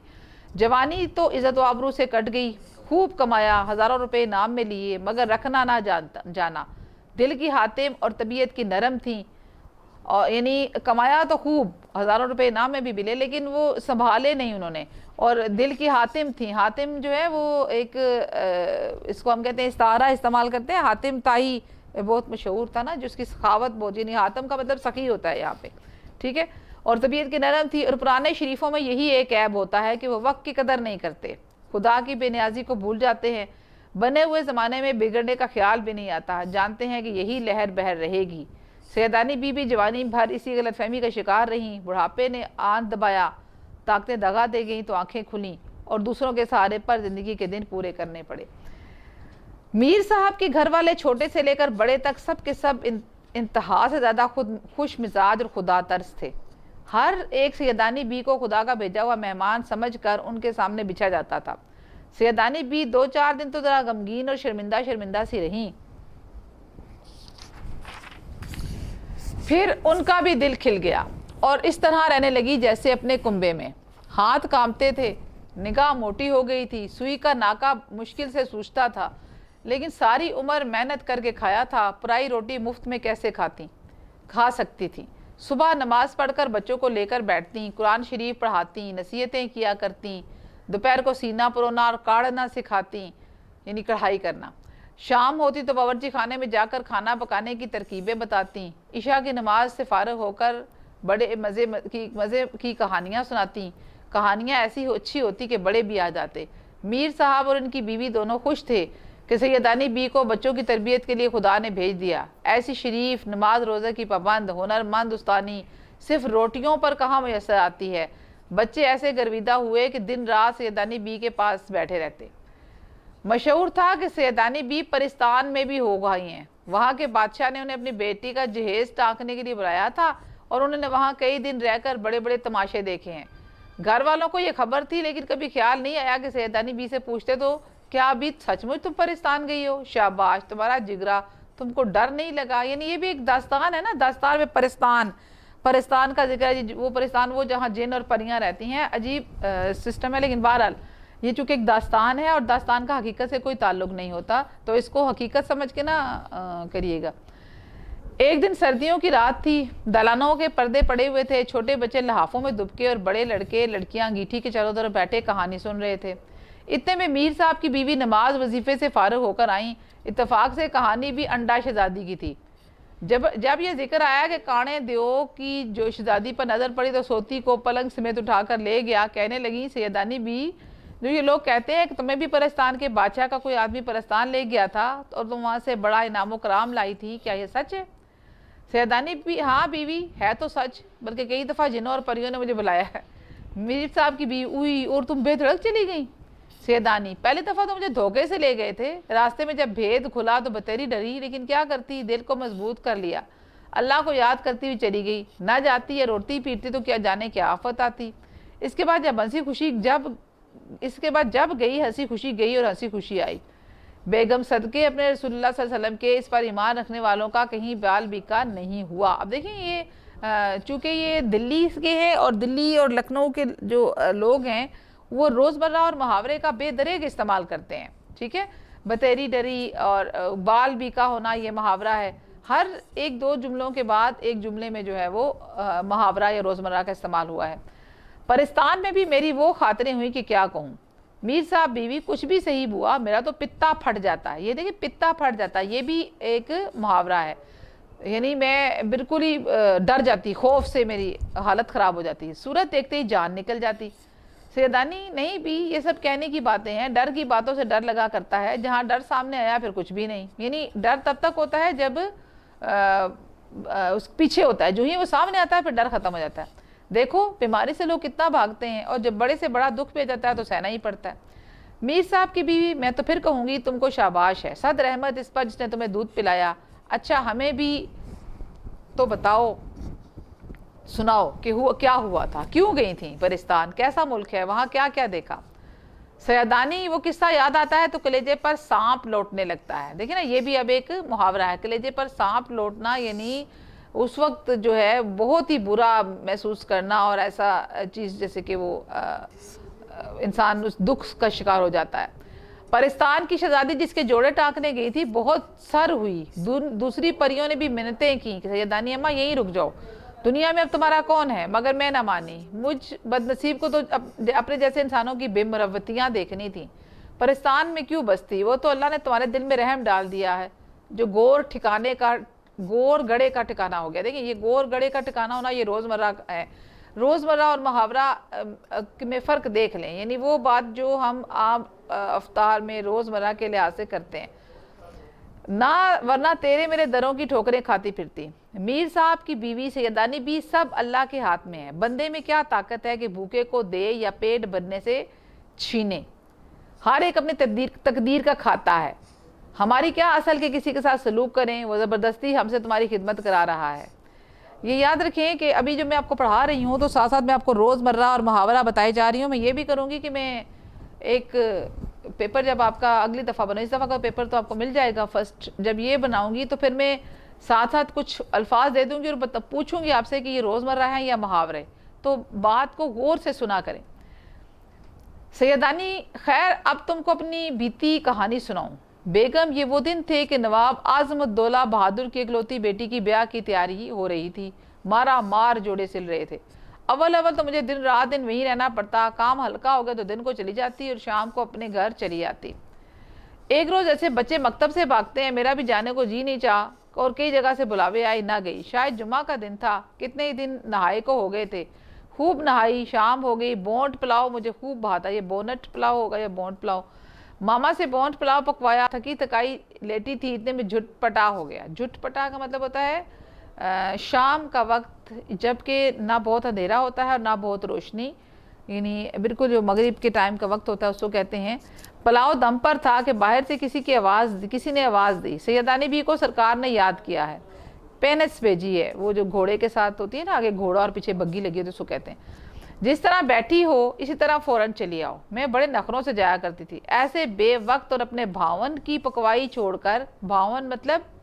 جوانی تو عزت و آبرو سے کٹ گئی، خوب کمایا، ہزاروں روپے انعام میں لیے، مگر رکھنا نہ جانا۔ دل کی حاتم اور طبیعت کی نرم تھیں، اور یعنی کمایا تو خوب، ہزاروں روپے انعام میں بھی ملے، لیکن وہ سنبھالے نہیں انہوں نے، اور دل کی حاتم تھیں۔ حاتم جو ہے وہ ایک اس کو ہم کہتے ہیں استعارہ استعمال کرتے ہیں، حاتم تائی بہت مشہور تھا نا، جس کی سخاوت بہت، یعنی حاتم کا مطلب سخی ہوتا ہے یہاں پہ، ٹھیک ہے، اور طبیعت کی نرم تھی۔ اور پرانے شریفوں میں یہی ایک عیب ہوتا ہے کہ وہ وقت کی قدر نہیں کرتے، خدا کی بے نیازی کو بھول جاتے ہیں، بنے ہوئے زمانے میں بگڑنے کا خیال بھی نہیں آتا، جانتے ہیں کہ یہی لہر بہر رہے گی۔ سیدانی بی بی جوانی بھر اسی غلط فہمی کا شکار رہیں، بڑھاپے نے آن دبایا، طاقتیں دغا دے گئیں تو آنکھیں کھلیں، اور دوسروں کے سہارے پر زندگی کے دن پورے کرنے پڑے۔ میر صاحب کے گھر والے چھوٹے سے لے کر بڑے تک سب کے سب انتہا سے زیادہ خوش مزاج اور خدا ترس تھے۔ ہر ایک سیدانی بی کو خدا کا بھیجا ہوا مہمان سمجھ کر ان کے سامنے بچھا جاتا تھا۔ سیدانی بی 2-4 دن تو ذرا غمگین اور شرمندہ سی رہیں، پھر ان کا بھی دل کھل گیا اور اس طرح رہنے لگی جیسے اپنے کنبے میں۔ ہاتھ کانپتے تھے، نگاہ موٹی ہو گئی تھی، سوئی کا ناکا مشکل سے سوچتا تھا، لیکن ساری عمر محنت کر کے کھایا تھا، پرائی روٹی مفت میں کیسے کھا سکتی تھی۔ صبح نماز پڑھ کر بچوں کو لے کر بیٹھتی، قرآن شریف پڑھاتی، نصیحتیں کیا کرتی، دوپہر کو سینہ پرونا اور کاڑنا سکھاتی، یعنی کڑھائی کرنا۔ شام ہوتی تو باورچی خانے میں جا کر کھانا پکانے کی ترکیبیں بتاتی، عشاء کی نماز سے فارغ ہو کر بڑے مزے کی کہانیاں سناتی، کہانیاں ایسی اچھی ہوتی کہ بڑے بھی آ جاتے۔ میر صاحب اور ان کی بیوی دونوں خوش تھے کہ سیدانی بی کو بچوں کی تربیت کے لیے خدا نے بھیج دیا۔ ایسی شریف، نماز روزہ کی پابند، ہنرمند استانی صرف روٹیوں پر کہاں میسر آتی ہے۔ بچے ایسے گرویدہ ہوئے کہ دن رات سیدانی بی کے پاس بیٹھے رہتے۔ مشہور تھا کہ سیدانی بی پرستان میں بھی ہو گئی ہیں، وہاں کے بادشاہ نے انہیں اپنی بیٹی کا جہیز ٹانکنے کے لیے بلایا تھا اور انہوں نے وہاں کئی دن رہ کر بڑے بڑے تماشے دیکھے ہیں۔ گھر والوں کو یہ خبر تھی، لیکن کبھی خیال نہیں آیا کہ سیدانی بی سے پوچھتے تو کیا ابھی سچ مچ تم پرستان گئی ہو؟ شاباش تمہارا جگرا، تم کو ڈر نہیں لگا؟ یعنی یہ بھی ایک داستان ہے نا، داستان میں پرستان کا ذکر ہے، وہ پرستان وہ جہاں جن اور پریاں رہتی ہیں، عجیب سسٹم ہے، لیکن بہرحال یہ چونکہ ایک داستان ہے اور داستان کا حقیقت سے کوئی تعلق نہیں ہوتا، تو اس کو حقیقت سمجھ کے نہ کریے گا۔ ایک دن سردیوں کی رات تھی، دلانوں کے پردے پڑے ہوئے تھے، چھوٹے بچے لحافوں میں دبکے اور بڑے لڑکے لڑکیاں انگیٹھی کے چاروں طرف بیٹھے کہانی سن رہے تھے۔ اتنے میں میر صاحب کی بیوی نماز وظیفے سے فارغ ہو کر آئیں۔ اتفاق سے کہانی بھی انڈا شہزادی کی تھی۔ جب یہ ذکر آیا کہ کانے دیو کی جو شہزادی پر نظر پڑی تو سوتی کو پلنگ سمیت اٹھا کر لے گیا۔ کہنے لگی سیدانی بی، جو یہ لوگ کہتے ہیں کہ تمہیں بھی پرستان کے بادشاہ کا کوئی آدمی پرستان لے گیا تھا اور تم وہاں سے بڑا انعام و کرام لائی تھی، کیا یہ سچ ہے؟ سیدانی بی، ہاں بیوی ہے تو سچ، بلکہ کئی دفعہ جنوں اور پریوں نے مجھے بلایا ہے۔ میر صاحب کی بیوی، اوئی، اور تم بے دھڑک چلی گئیں؟ سیدانی، پہلی دفعہ تو مجھے دھوکے سے لے گئے تھے، راستے میں جب بھید کھلا تو بتیری ڈری، لیکن کیا کرتی، دل کو مضبوط کر لیا، اللہ کو یاد کرتی ہوئی چلی گئی۔ نہ جاتی یا روتی پیٹتی تو کیا جانے کیا آفت آتی۔ اس کے بعد جب گئی ہنسی خوشی گئی اور ہنسی خوشی آئی۔ بیگم صدقے اپنے رسول اللہ صلی اللہ علیہ وسلم کے اس پر ایمان رکھنے والوں کا کہیں بال بیکار نہیں ہوا۔ اب دیکھیں یہ چونکہ یہ دلی کے ہیں اور دلی اور لکھنؤ کے جو لوگ ہیں وہ روزمرہ اور محاورے کا بے دریغ استعمال کرتے ہیں، ٹھیک ہے، بتیری ڈری اور بال بیکا ہونا یہ محاورہ ہے۔ ہر 1-2 جملوں کے بعد ایک جملے میں جو ہے وہ محاورہ یا روزمرہ کا استعمال ہوا ہے۔ پرستان میں بھی میری وہ خاطریں ہوئی کہ کیا کہوں۔ میر صاحب بیوی، کچھ بھی صحیح بوا، میرا تو پتا پھٹ جاتا ہے۔ یہ دیکھیں پتا پھٹ جاتا ہے، یہ بھی ایک محاورہ ہے، یعنی میں بالکل ہی ڈر جاتی، خوف سے میری حالت خراب ہو جاتی ہے، صورت دیکھتے ہی جان نکل جاتی۔ سیدانی، نہیں بھی، یہ سب کہنے کی باتیں ہیں، ڈر کی باتوں سے ڈر لگا کرتا ہے، جہاں ڈر سامنے آیا پھر کچھ بھی نہیں۔ یعنی ڈر تب تک ہوتا ہے جب اس پیچھے ہوتا ہے، جو ہی وہ سامنے آتا ہے پھر ڈر ختم ہو جاتا ہے۔ دیکھو بیماری سے لوگ کتنا بھاگتے ہیں، اور جب بڑے سے بڑا دکھ پہ جاتا ہے تو سہنا ہی پڑتا ہے۔ میر صاحب کی بیوی: میں تو پھر کہوں گی تم کو شاباش ہے، صد رحمت اس پر جس نے تمہیں دودھ پلایا۔ اچھا ہمیں بھی تو بتاؤ، سناؤ کہ کیا ہوا تھا، کیوں گئی تھیں پرستان، کیسا ملک ہے، وہاں کیا کیا دیکھا؟ سیدانی: وہ قصہ یاد آتا ہے تو کلیجے پر سانپ لوٹنے لگتا ہے۔ دیکھیں نا، یہ بھی اب ایک محاورہ ہے، کلیجے پر سانپ لوٹنا، یعنی اس وقت جو ہے بہت ہی برا محسوس کرنا، اور ایسا چیز جیسے کہ وہ انسان اس دکھ کا شکار ہو جاتا ہے۔ پرستان کی شہزادی جس کے جوڑے ٹانکنے گئی تھی بہت سر ہوئی، دوسری پریوں نے بھی منتیں کی کہ سیدانی اماں یہیں رک جاؤ، دنیا میں اب تمہارا کون ہے، مگر میں نہ مانی۔ مجھ بدنصیب کو تو اپنے جیسے انسانوں کی بے مروتیاں دیکھنی تھیں، پرستان میں کیوں بستی، وہ تو اللہ نے تمہارے دل میں رحم ڈال دیا ہے جو گور گڑے کا ٹھکانہ ہو گیا۔ دیکھیں، یہ گور گڑے کا ٹھکانہ ہونا یہ روزمرہ ہے، روزمرہ اور محاورہ میں فرق دیکھ لیں، یعنی وہ بات جو ہم عام افطار میں روزمرہ کے لحاظ سے کرتے ہیں، نہ ورنہ تیرے میرے دروں کی ٹھوکریں کھاتی پھرتی۔ میر صاحب کی بیوی سیدانی بھی: سب اللہ کے ہاتھ میں ہے، بندے میں کیا طاقت ہے کہ بھوکے کو دے یا پیٹ بھرنے سے چھینے، ہر ایک اپنی تقدیر کا کھاتا ہے، ہماری کیا اصل کے کسی کے ساتھ سلوک کریں، وہ زبردستی ہم سے تمہاری خدمت کرا رہا ہے۔ یہ یاد رکھیں کہ ابھی جو میں آپ کو پڑھا رہی ہوں تو ساتھ ساتھ میں آپ کو روزمرہ اور محاورہ بتائی جا رہی ہوں۔ میں یہ بھی کروں گی کہ میں ایک پیپر، جب آپ کا اگلی دفعہ بنا، اس دفعہ کا پیپر تو آپ کو مل جائے گا فرسٹ، جب یہ بناؤں گی تو پھر میں ساتھ ساتھ کچھ الفاظ دے دوں گی اور پوچھوں گی آپ سے کہ یہ روزمرہ ہیں یا محاورے، تو بات کو غور سے سنا کریں۔ سیدانی: خیر اب تم کو اپنی بیتی کہانی سناؤں۔ بیگم: یہ وہ دن تھے کہ نواب اعظم الدولہ بہادر کی اکلوتی بیٹی کی بیاہ کی تیاری ہو رہی تھی، مارا مار جوڑے سل رہے تھے۔ اول تو مجھے دن وہیں رہنا پڑتا، کام ہلکا ہو گیا تو دن کو چلی جاتی اور شام کو اپنے گھر چلی آتی۔ ایک روز ایسے بچے مکتب سے بھاگتے ہیں، میرا بھی جانے کو جی نہیں چاہا اور کئی جگہ سے بلاوے آئی، نہ گئی۔ شاید جمعہ کا دن تھا، کتنے ہی دن نہائے کو ہو گئے تھے، خوب نہائی، شام ہو گئی۔ بونٹ پلاؤ مجھے خوب بھاتا، یہ بونٹ پلاؤ ہوگا یا بونٹ پلاؤ، ماما سے بونٹ پلاؤ پکوایا، تھکی تھکائی لیٹی تھی، اتنے میں جھٹ پٹا ہو گیا۔ جھٹ پٹا کا مطلب ہوتا ہے شام کا وقت، جب کہ نہ بہت اندھیرا ہوتا ہے اور نہ بہت روشنی، یعنی بالکل جو مغرب کے ٹائم کا وقت ہوتا ہے اس کو کہتے ہیں۔ پلاؤ دم پر تھا کہ باہر سے کسی نے آواز دی، سیدانی بھی کو سرکار نے یاد کیا ہے، پینس بھیجی ہے، وہ جو گھوڑے کے ساتھ ہوتی ہے نا، آگے گھوڑا اور پیچھے بگی لگی ہوتی ہے، اس کو کہتے ہیں۔ جس طرح بیٹھی ہو اسی طرح فوراً چلی آؤ۔ میں بڑے نخروں سے جایا کرتی تھی، ایسے بے وقت اور اپنے بھاون کی پکوائی چھوڑ کر، بھاون مطلب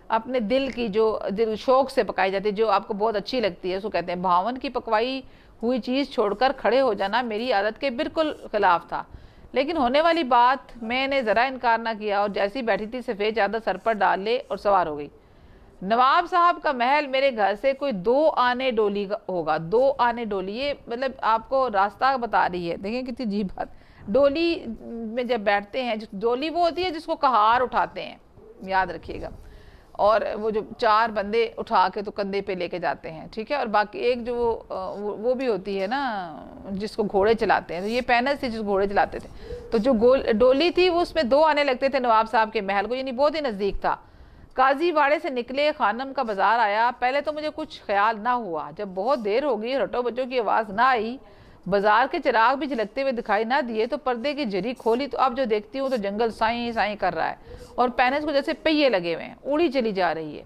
اپنے دل کی جو شوق سے پکائی جاتی ہے، جو آپ کو بہت اچھی لگتی ہے، اس کو کہتے ہیں بھاون کی پکوائی ہوئی چیز چھوڑ کر کھڑے ہو جانا میری عادت کے بالکل خلاف تھا، لیکن ہونے والی بات میں نے ذرا انکار نہ کیا اور جیسی بیٹھی تھی سفید چادر سر پر ڈال لے اور سوار ہو گئی۔ نواب صاحب کا محل میرے گھر سے کوئی 2 آنے ڈولی ہوگا، 2 آنے ڈولی، یہ مطلب آپ کو راستہ بتا رہی ہے، دیکھیں کتنی عجیب بات۔ ڈولی میں جب بیٹھتے ہیں، ڈولی وہ ہوتی ہے جس کو کہار اٹھاتے ہیں، یاد رکھیے گا، اور وہ جو 4 بندے اٹھا کے تو کندھے پہ لے کے جاتے ہیں، ٹھیک ہے، اور باقی ایک جو وہ بھی ہوتی ہے نا جس کو گھوڑے چلاتے ہیں، تو یہ پینس تھی جس گھوڑے چلاتے تھے، تو جو ڈولی تھی وہ اس میں 2 آنے لگتے تھے نواب صاحب کے محل کو، یعنی بہت ہی نزدیک تھا۔ قاضی واڑے سے نکلے، خانم کا بازار آیا، پہلے تو مجھے کچھ خیال نہ ہوا، جب بہت دیر ہو گئی، رٹو بچوں کی آواز نہ آئی، بازار کے چراغ بھی جھلکتے ہوئے دکھائی نہ دیے، تو پردے کی جری کھولی تو اب جو دیکھتی ہوں تو جنگل سائیں سائیں کر رہا ہے اور پینس کو جیسے پہیے لگے ہوئے ہیں، اڑی چلی جا رہی ہے۔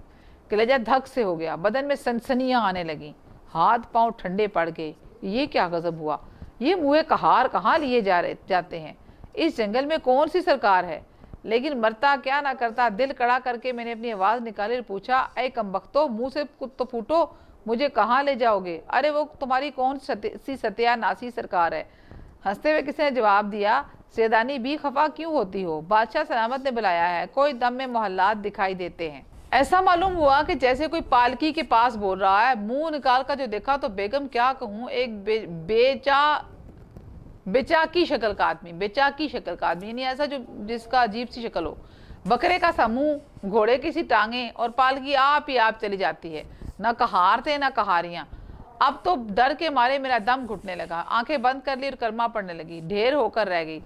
کلیجہ دھک سے ہو گیا، بدن میں سنسنیاں آنے لگیں، ہاتھ پاؤں ٹھنڈے پڑ گئے۔ یہ کیا غضب ہوا، یہ موئے کہار کہاں لیے جاتے ہیں، اس جنگل میں کون سی سرکار ہے؟ لیکن مرتا کیا نہ کرتا، دل کڑا کر کے میں نے اپنی آواز نکالی اور پوچھا، اے کمبختو، منہ سے تو پھوٹو، مجھے کہاں لے جاؤ گے؟ ارے وہ تمہاری کون سی ستیا ناسی سرکار ہے؟ ہنستے ہوئے کسی نے جواب دیا، سیدانی بھی خفا کیوں ہوتی ہو، بادشاہ سلامت نے بلایا ہے، کوئی دم میں محلات دکھائی دیتے ہیں۔ ایسا معلوم ہوا کہ جیسے کوئی پالکی کے پاس بول رہا ہے، منہ نکال کر جو دیکھا تو بیگم کیا کہوں، ایک بیچاکی شکل کا آدمی، یعنی ایسا جو جس کا عجیب سی شکل ہو، بکرے کا سا منہ، گھوڑے کی سی ٹانگیں، اور پالکی آپ ہی آپ چلی جاتی ہے، نہ کہار تھے نہ کہاریاں۔ اب تو ڈر کے مارے میرا دم گھٹنے لگا، آنکھیں بند کر لی اور کلمہ پڑھنے لگی، ڈھیر ہو کر رہ گئی۔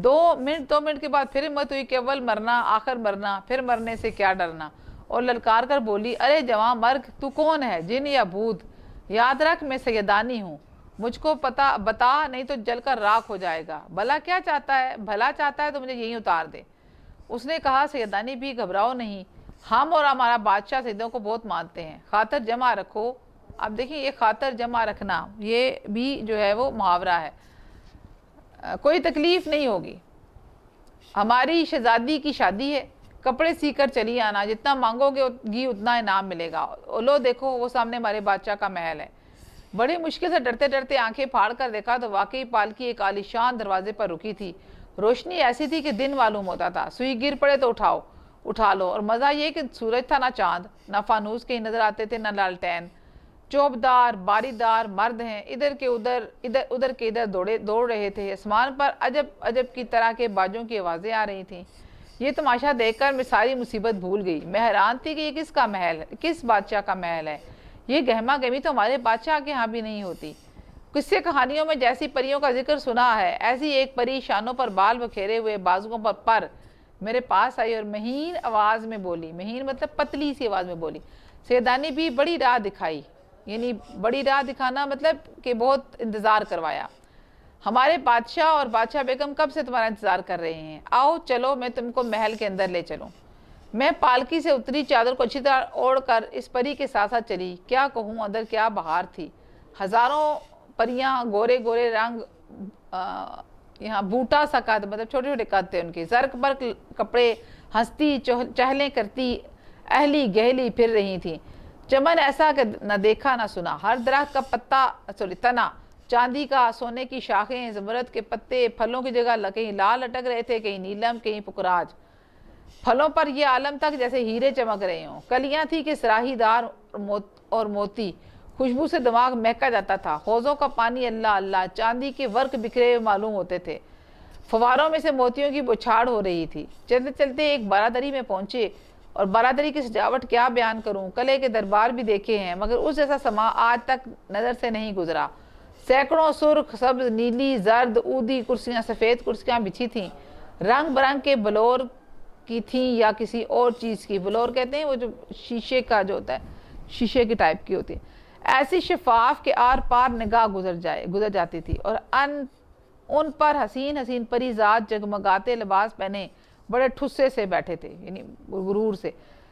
2 منٹ کے بعد پھر ہمت ہوئی کہ اول مرنا آخر مرنا، پھر مرنے سے کیا ڈرنا، اور للکار کر بولی، ارے جواں مرگ، تو کون ہے، جن یا بھوت؟ یاد رکھ میں سیدانی ہوں، مجھ کو بتا نہیں تو جل کر راکھ ہو جائے گا. بھلا کیا چاہتا ہے؟ بھلا چاہتا ہے تو مجھے یہیں اتار دے. اس نے کہا سیدانی بھی گھبراؤ نہیں، ہم اور ہمارا بادشاہ سیدوں کو بہت مانتے ہیں، خاطر جمع رکھو. اب دیکھیں یہ خاطر جمع رکھنا یہ بھی جو ہے وہ محاورہ ہے. کوئی تکلیف نہیں ہوگی، ہماری شہزادی کی شادی ہے، کپڑے سی کر چلی آنا، جتنا مانگو گی اتنا انعام ملے گا. لو دیکھو وہ سامنے ہمارے بادشاہ کا محل ہے. بڑی مشکل سے ڈرتے ڈرتے آنکھیں پھاڑ کر دیکھا تو واقعی پالکی ایک عالیشان دروازے پر رکی تھی. روشنی ایسی تھی کہ دن معلوم ہوتا تھا. سوئی گر پڑے تو اٹھا لو. اور مزہ یہ کہ سورج تھا نہ چاند، نہ فانوس کہیں نظر آتے تھے نہ لالٹین. چوبدار باریدار مرد ہیں، ادھر کے ادھر دوڑ رہے تھے. آسمان پر عجب کی طرح کے باجوں کی آوازیں آ رہی تھیں. یہ تماشا دیکھ کر میں ساری مصیبت بھول گئی. میں حیران تھی کہ یہ کس کا محل ہے، کس بادشاہ کا محل ہے. یہ گہما گہمی تو ہمارے بادشاہ کے ہاں بھی نہیں ہوتی. قصے کہانیوں میں جیسی پریوں کا ذکر سنا ہے، ایسی ایک پری شانوں پر بال بکھیرے ہوئے، بازوؤں پر میرے پاس آئی اور مہین آواز میں بولی. مہین مطلب پتلی سی آواز میں بولی. سیدانی بھی بڑی راہ دکھائی، یعنی بڑی راہ دکھانا مطلب کہ بہت انتظار کروایا. ہمارے بادشاہ اور بادشاہ بیگم کب سے تمہارا انتظار کر رہے ہیں. آؤ چلو میں تم کو محل کے اندر لے چلوں. میں پالکی سے اتری، چادر کو اچھی طرح اوڑھ کر اس پری کے ساتھ ساتھ چلی. کیا کہوں، اندر کیا بہار تھی. ہزاروں پریاں، گورے گورے رنگ، یہاں بوٹا سا قد، مطلب چھوٹے چھوٹے قد تھے ان کے، زرق برق کپڑے، ہنستی چہلیں کرتی اہلی گہلی پھر رہی تھیں. چمن ایسا کہ نہ دیکھا نہ سنا. ہر درخت کا تنا چاندی کا، سونے کی شاخیں، زمرد کے پتے، پھلوں کی جگہ کہیں لال لٹک رہے تھے، کہیں نیلم، کہیں پکراج. پھلوں پر یہ عالم تک جیسے ہیرے چمک رہے ہوں. کلیاں تھی کہ سراہی دار اور موتی، خوشبو سے دماغ مہکا جاتا تھا. حوضوں کا پانی اللہ اللہ، چاندی کے ورق بکھرے ہوئے معلوم ہوتے تھے. فواروں میں سے موتیوں کی بچھاڑ ہو رہی تھی. چلتے چلتے ایک بارادری میں پہنچے، اور بارادری کی سجاوٹ کیا بیان کروں. قلعے کے دربار بھی دیکھے ہیں مگر اس جیسا سما آج تک نظر سے نہیں گزرا. سینکڑوں سرخ، سبز، نیلی، زرد، اودی کرسیاں، سفید کرسیاں بچھی تھیں. رنگ برنگ کے بلور کی تھیں یا کسی اور چیز کی. بلور کہتے ہیں وہ جو شیشے کا جو ہوتا ہے، شیشے کی ٹائپ کی ہوتی ہے. ایسی شفاف کہ آر پار نگاہ گزر جاتی تھی. اور ان پر حسین حسین پری ذات جگمگاتے لباس پہنے بڑے ٹھسے سے بیٹھے تھے، یعنی غرور سے.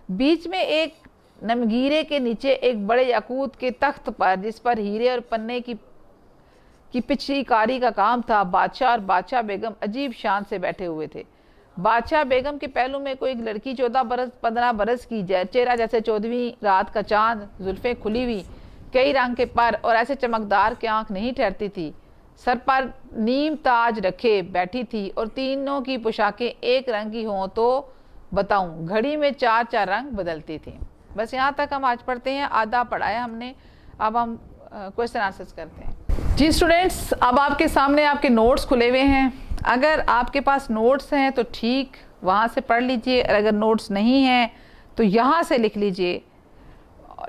بیچ میں ایک نمگیرے کے نیچے ایک بڑے یاقوت کے تخت پر، جس پر ہیرے اور پنے کی پچھلی کاری کا کام تھا، بادشاہ اور بادشاہ بیگم عجیب شان سے بیٹھے ہوئے تھے. بادشاہ بیگم کے پہلو میں کوئی ایک لڑکی 15 برس کی، چہرہ جیسے 14ویں رات کا چاند، زلفیں کھلی ہوئی، کئی رنگ کے پر، اور ایسے چمکدار کہ آنکھ نہیں ٹھہرتی تھی. سر پر نیم تاج رکھے بیٹھی تھی، اور تینوں کی پوشاکیں ایک رنگ کی ہوں تو بتاؤں، گھڑی میں 4 رنگ بدلتی تھیں. بس یہاں تک ہم آج پڑھتے ہیں. آدھا پڑھایا ہم نے، اب ہم کویسچن آنسرز کرتے ہیں. جی اسٹوڈینٹس، اب آپ کے سامنے آپ کے نوٹس کھلے ہوئے ہیں. اگر آپ کے پاس نوٹس ہیں تو ٹھیک، وہاں سے پڑھ لیجئے. اور اگر نوٹس نہیں ہیں تو یہاں سے لکھ لیجئے.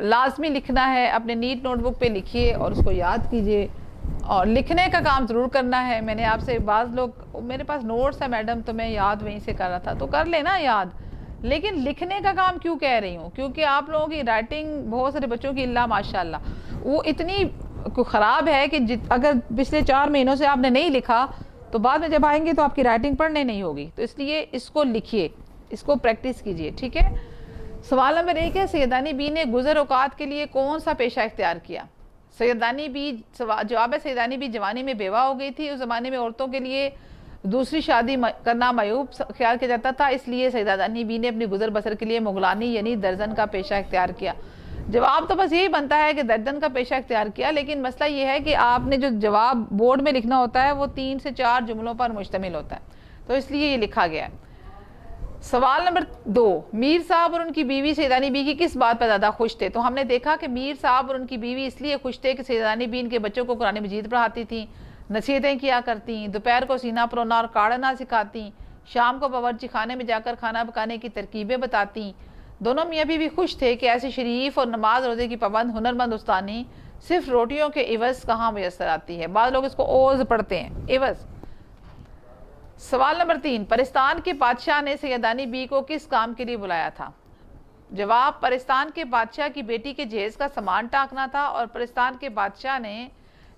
لازمی لکھنا ہے، اپنے نیٹ نوٹ بک پہ لکھیے اور اس کو یاد کیجئے. اور لکھنے کا کام ضرور کرنا ہے. میں نے آپ سے بعض لوگ، میرے پاس نوٹس ہے میڈم تو میں یاد وہیں سے کر رہا تھا، تو کر لینا یاد، لیکن لکھنے کا کام کیوں کہہ رہی ہوں؟ کیونکہ آپ لوگوں کی رائٹنگ بہت سارے بچوں کی اللہ ماشاءاللہ وہ اتنی خراب ہے کہ اگر پچھلے 4 مہینوں سے آپ نے نہیں لکھا تو بعد میں جب آئیں گے تو آپ کی رائٹنگ پڑھنے نہیں ہوگی. تو اس لیے اس کو لکھیے، اس کو پریکٹس کیجئے، ٹھیک ہے. سوال نمبر 1 ہے، سیدانی بی نے گزر اوقات کے لیے کون سا پیشہ اختیار کیا؟ سیدانی بی، جواب ہے سیدانی بی جوانی میں بیوہ ہو گئی تھی. اس زمانے میں عورتوں کے لیے دوسری شادی کرنا معیوب خیال کیا جاتا تھا، اس لیے سیدانی بی نے اپنی گزر بسر کے لیے مغلانی یعنی درزن کا پیشہ اختیار کیا. جواب تو بس یہی بنتا ہے کہ درزن کا پیشہ اختیار کیا، لیکن مسئلہ یہ ہے کہ آپ نے جو جواب بورڈ میں لکھنا ہوتا ہے وہ 3 سے 4 جملوں پر مشتمل ہوتا ہے، تو اس لیے یہ لکھا گیا ہے. سوال نمبر 2، میر صاحب اور ان کی بیوی سیدانی بی کی کس بات پر زیادہ خوش تھے؟ تو ہم نے دیکھا کہ میر صاحب اور ان کی بیوی اس لیے خوش تھے کہ سیدانی بی ان کے بچوں کو قرآن مجید پڑھاتی تھیں، نصیحتیں کیا کرتیں، دوپہر کو سینہ پرونا اور کاڑنا سکھاتیں، شام کو باورچی خانے میں جا کر کھانا پکانے کی ترکیبیں بتاتیں. دونوں میاں بیوی خوش تھے کہ ایسی شریف اور نماز روزے کی پابند ہنرمند استانی صرف روٹیوں کے عوض کہاں میسر آتی ہے. بعض لوگ اس کو اوز پڑھتے ہیں، عوض. سوال نمبر 3، پرستان کے بادشاہ نے سیدانی بی کو کس کام کے لیے بلایا تھا؟ جواب، پرستان کے بادشاہ کی بیٹی کے جہیز کا سامان ٹانکنا تھا، اور پرستان کے بادشاہ نے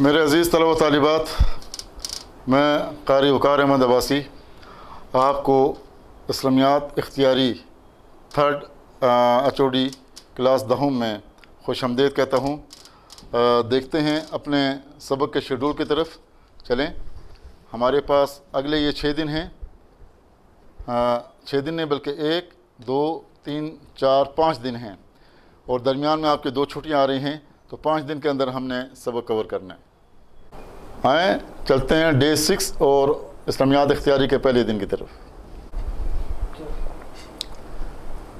میرے عزیز طلبہ و طالبات، میں قاری وقار احمد عباسی آپ کو اسلامیات اختیاری 3rd HOD کلاس 10 میں خوش آمدید کہتا ہوں۔ دیکھتے ہیں اپنے سبق کے شیڈول کی طرف چلیں۔ ہمارے پاس اگلے یہ 6 دن ہیں، 6 دن نہیں بلکہ 1 2 3 4 5 دن ہیں، اور درمیان میں آپ کے 2 چھٹیاں آ رہی ہیں، تو 5 دن کے اندر ہم نے سبق کور کرنا ہے۔ آئیں چلتے ہیں ڈے 6 اور اسلامیات اختیاری کے پہلے دن کی طرف۔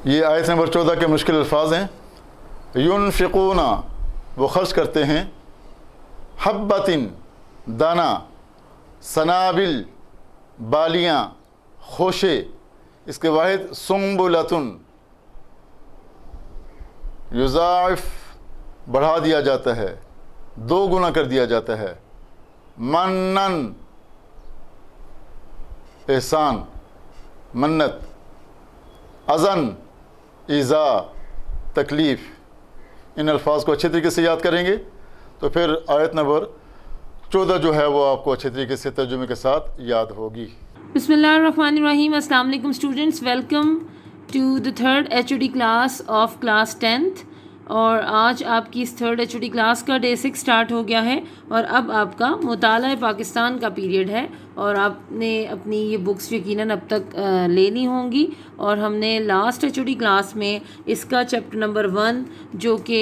یہ آیت نمبر 14 کے مشکل الفاظ ہیں۔ ينفقون، وہ خرچ کرتے ہیں، حبتن، دانا، سنابل، بالیاں، خوشے، اس کے واحد سنبلتن، یضاعف، بڑھا دیا جاتا ہے، 2 گنا کر دیا جاتا ہے، منن، احسان، منت، اذن، ایذا، تکلیف۔ ان الفاظ کو اچھے طریقے سے یاد کریں گے تو پھر آیت نمبر 14 جو ہے وہ آپ کو اچھے طریقے سے ترجمے کے ساتھ یاد ہوگی۔ بسم اللہ الرحمن الرحیم۔ السلام علیکم students, welcome to the 3rd HOD class of class 10th۔ اور آج آپ کی اس 3rd HOD کلاس کا ڈے 6 سٹارٹ ہو گیا ہے، اور اب آپ کا مطالعہ پاکستان کا پیریڈ ہے، اور آپ نے اپنی یہ بکس یقیناً اب تک لینی ہوں گی۔ اور ہم نے لاسٹ HOD کلاس میں اس کا چیپٹر نمبر 1، جو کہ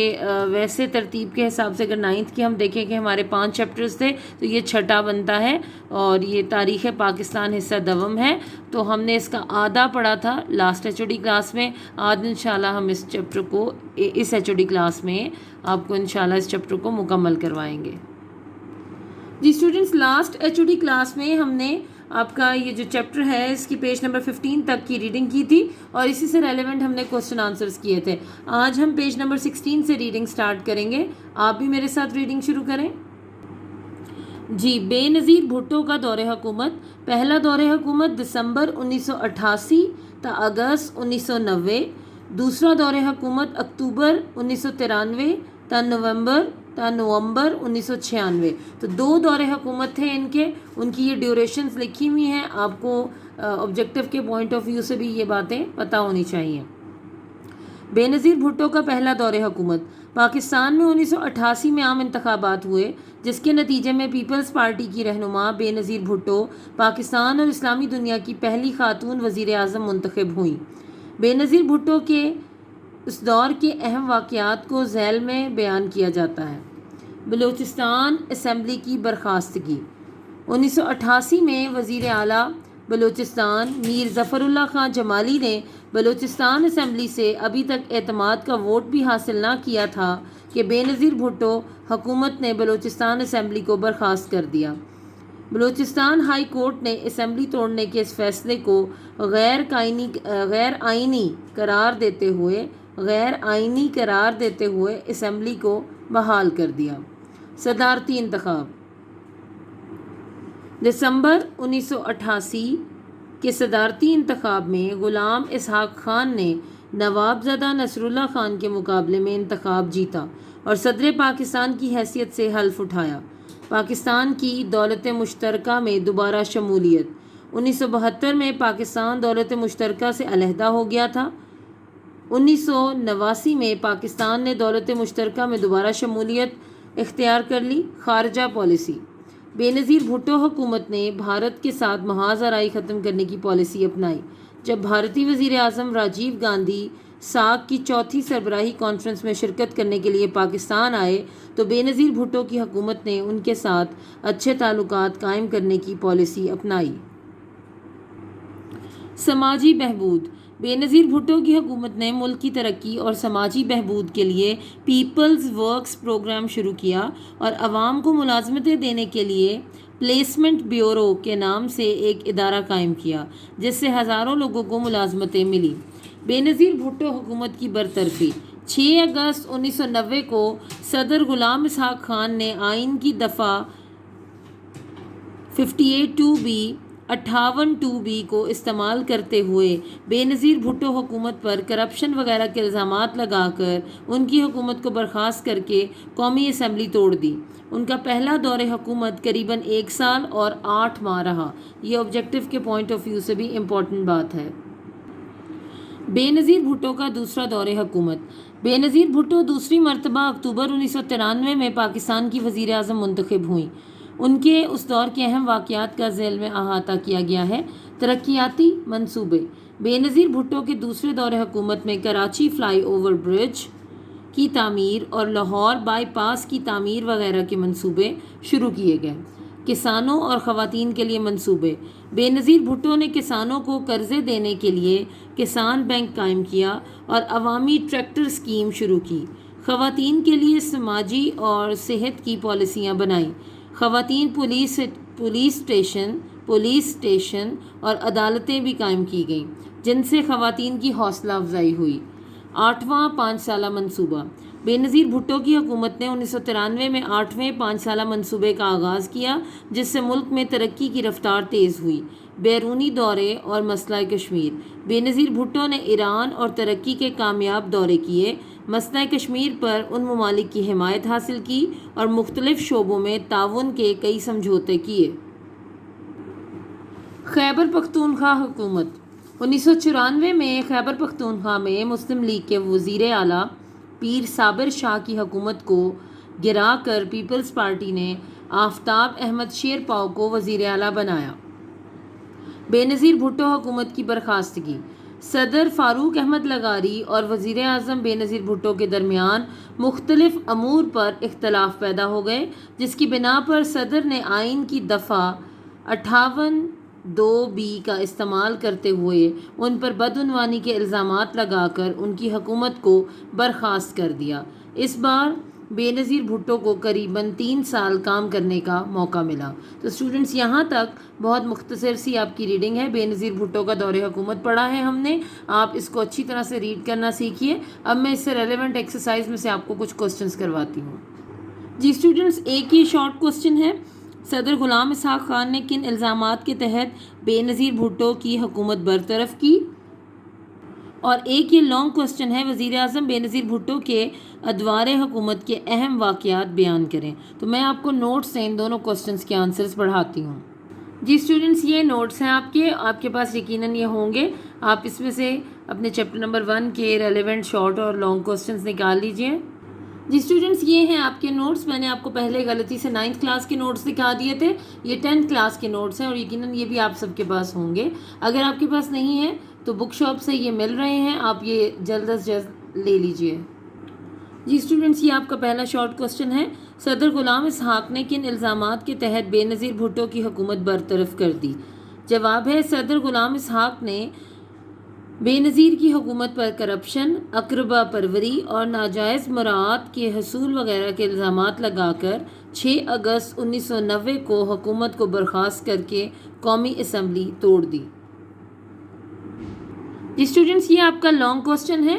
ویسے ترتیب کے حساب سے اگر 9th کی ہم دیکھیں کہ ہمارے 5 چیپٹرز تھے تو یہ 6ٹھا بنتا ہے، اور یہ تاریخ پاکستان حصہ دوم ہے، تو ہم نے اس کا آدھا پڑھا تھا لاسٹ HOD کلاس میں۔ آج انشاءاللہ ہم اس چیپٹر کو اس HOD کلاس میں آپ کو انشاءاللہ اس چیپٹر کو مکمل کروائیں گے۔ جی اسٹوڈنٹس، لاسٹ HOD کلاس میں ہم نے آپ کا یہ جو چیپٹر ہے اس کی پیج نمبر 15 تک کی ریڈنگ کی تھی، اور اسی سے ریلیونٹ ہم نے کوسچن آنسرز کیے تھے۔ آج ہم پیج نمبر 16 سے ریڈنگ سٹارٹ کریں گے۔ آپ بھی میرے ساتھ ریڈنگ شروع کریں۔ جی، بے نظیر بھٹو کا دور حکومت۔ پہلا دور حکومت دسمبر 1988 تا اگست 1990۔ دوسرا دور حکومت اکتوبر 1993 تا نومبر 1996۔ تو 2 دور حکومت تھے ان کی یہ ڈیوریشنز لکھی ہوئی ہیں، آپ کو آبجیکٹیو کے پوائنٹ آف ویو سے بھی یہ باتیں پتہ ہونی چاہیے۔ بے نظیر بھٹو کا پہلا دور حکومت۔ پاکستان میں 1988 میں عام انتخابات ہوئے، جس کے نتیجے میں پیپلز پارٹی کی رہنما بے نظیر بھٹو پاکستان اور اسلامی دنیا کی پہلی خاتون وزیر اعظم منتخب ہوئیں۔ بے نظیر بھٹو کے اس دور کے اہم واقعات کو ذیل میں بیان کیا جاتا ہے۔ بلوچستان اسمبلی کی برخاستگی۔ 1988 میں وزیر اعلیٰ بلوچستان میر ظفر اللہ خان جمالی نے بلوچستان اسمبلی سے ابھی تک اعتماد کا ووٹ بھی حاصل نہ کیا تھا کہ بے نظیر بھٹو حکومت نے بلوچستان اسمبلی کو برخاست کر دیا۔ بلوچستان ہائی کورٹ نے اسمبلی توڑنے کے اس فیصلے کو غیر آئینی قرار دیتے ہوئے اسمبلی کو بحال کر دیا۔ صدارتی انتخاب۔ دسمبر 1988 کے صدارتی انتخاب میں غلام اسحاق خان نے نواب زدہ نصر اللہ خان کے مقابلے میں انتخاب جیتا اور صدر پاکستان کی حیثیت سے حلف اٹھایا۔ پاکستان کی دولت مشترکہ میں دوبارہ شمولیت۔ 1972 میں پاکستان دولت مشترکہ سے علیحدہ ہو گیا تھا۔ 1989 میں پاکستان نے دولت مشترکہ میں دوبارہ شمولیت اختیار کر لی۔ خارجہ پالیسی۔ بے نظیر بھٹو حکومت نے بھارت کے ساتھ محاذ آرائی ختم کرنے کی پالیسی اپنائی۔ جب بھارتی وزیر اعظم راجیو گاندھی ساک کی 4تھی سربراہی کانفرنس میں شرکت کرنے کے لیے پاکستان آئے تو بے نظیر بھٹو کی حکومت نے ان کے ساتھ اچھے تعلقات قائم کرنے کی پالیسی اپنائی۔ سماجی بہبود۔ بے نظیر بھٹو کی حکومت نے ملک کی ترقی اور سماجی بہبود کے لیے پیپلز ورکس پروگرام شروع کیا اور عوام کو ملازمتیں دینے کے لیے پلیسمنٹ بیورو کے نام سے ایک ادارہ قائم کیا، جس سے ہزاروں لوگوں کو ملازمتیں ملی۔ بے نظیر بھٹو حکومت کی برطرفی۔ 6 اگست 1990 کو صدر غلام اسحاق خان نے آئین کی دفعہ 58(2)B 58(2)(b) کو استعمال کرتے ہوئے بے نظیر بھٹو حکومت پر کرپشن وغیرہ کے الزامات لگا کر ان کی حکومت کو برخاست کر کے قومی اسمبلی توڑ دی۔ ان کا پہلا دور حکومت قریباً 1 سال اور 8 ماہ رہا۔ یہ آبجیکٹو کے پوائنٹ آف ویو سے بھی امپورٹنٹ بات ہے۔ بے نظیر بھٹو کا دوسرا دور حکومت۔ بے نظیر بھٹو دوسری مرتبہ اکتوبر 1993 میں پاکستان کی وزیر اعظم منتخب ہوئیں۔ ان کے اس دور کے اہم واقعات کا ذیل میں احاطہ کیا گیا ہے۔ ترقیاتی منصوبے۔ بے نظیر بھٹو کے دوسرے دور حکومت میں کراچی فلائی اوور برج کی تعمیر اور لاہور بائی پاس کی تعمیر وغیرہ کے منصوبے شروع کیے گئے۔ کسانوں اور خواتین کے لیے منصوبے۔ بے نظیر بھٹو نے کسانوں کو قرضے دینے کے لیے کسان بینک قائم کیا اور عوامی ٹریکٹر اسکیم شروع کی۔ خواتین کے لیے سماجی اور صحت کی پالیسیاں بنائیں۔ خواتین پولیس اسٹیشن اور عدالتیں بھی قائم کی گئیں، جن سے خواتین کی حوصلہ افزائی ہوئی۔ 8واں 5 سالہ منصوبہ۔ بے نظیر بھٹو کی حکومت نے 1993 میں 8ویں 5 سالہ منصوبے کا آغاز کیا، جس سے ملک میں ترقی کی رفتار تیز ہوئی۔ بیرونی دورے اور مسئلہ کشمیر۔ بے نظیر بھٹو نے ایران اور ترقی کے کامیاب دورے کیے، مسئلہ کشمیر پر ان ممالک کی حمایت حاصل کی اور مختلف شعبوں میں تعاون کے کئی سمجھوتے کیے۔ خیبر پختونخوا حکومت۔ 1994 میں خیبر پختونخوا میں مسلم لیگ کے وزیر اعلیٰ پیر صابر شاہ کی حکومت کو گرا کر پیپلز پارٹی نے آفتاب احمد شیرپاؤ کو وزیر اعلیٰ بنایا۔ بے نظیر بھٹو حکومت کی برخاستگی۔ صدر فاروق احمد لغاری اور وزیر اعظم بے نظیر بھٹو کے درمیان مختلف امور پر اختلاف پیدا ہو گئے، جس کی بنا پر صدر نے آئین کی دفعہ 58(2)(b) کا استعمال کرتے ہوئے ان پر بدعنوانی کے الزامات لگا کر ان کی حکومت کو برخاست کر دیا۔ اس بار بے نظیر بھٹو کو قریباً 3 سال کام کرنے کا موقع ملا۔ تو اسٹوڈنٹس، یہاں تک بہت مختصر سی آپ کی ریڈنگ ہے۔ بے نظیر بھٹو کا دور حکومت پڑھا ہے ہم نے، آپ اس کو اچھی طرح سے ریڈ کرنا سیکھیے۔ اب میں اس سے ریلیونٹ ایکسرسائز میں سے آپ کو کچھ کوسچنس کرواتی ہوں۔ جی اسٹوڈنٹس، ایک یہ شارٹ کوسچن ہے، صدر غلام اسحاق خان نے کن الزامات کے تحت بے نظیر بھٹو کی حکومت برطرف کی؟ اور ایک یہ لانگ کوسچن ہے، وزیر اعظم بے نظیر بھٹو کے ادوار حکومت کے اہم واقعات بیان کریں۔ تو میں آپ کو نوٹس سے ان دونوں کوسچنس کے آنسرز پڑھاتی ہوں۔ جی اسٹوڈنٹس، یہ نوٹس ہیں آپ کے پاس یقیناً یہ ہوں گے۔ آپ اس میں سے اپنے چیپٹر نمبر 1 کے ریلیونٹ شارٹ اور لانگ کوسچنس نکال لیجئے۔ جی اسٹوڈنٹس، یہ ہیں آپ کے نوٹس۔ میں نے آپ کو پہلے غلطی سے 9th کلاس کے نوٹس دکھا دیے تھے، یہ 10th کلاس کے نوٹس ہیں اور یقیناً یہ بھی آپ سب کے پاس ہوں گے۔ اگر آپ کے پاس نہیں ہے تو بک شاپ سے یہ مل رہے ہیں، آپ یہ جلد از جلد لے لیجئے۔ جی اسٹوڈنٹس، یہ آپ کا پہلا شارٹ کوسچن ہے، صدر غلام اسحاق نے کن الزامات کے تحت بے نظیر بھٹو کی حکومت برطرف کر دی؟ جواب ہے، صدر غلام اسحاق نے بے نظیر کی حکومت پر کرپشن، اقربا پروری اور ناجائز مراعات کے حصول وغیرہ کے الزامات لگا کر 6 اگست 1990 کو حکومت کو برخاست کر کے قومی اسمبلی توڑ دی۔ جی اسٹوڈنٹس، یہ آپ کا لانگ کوسچن ہے،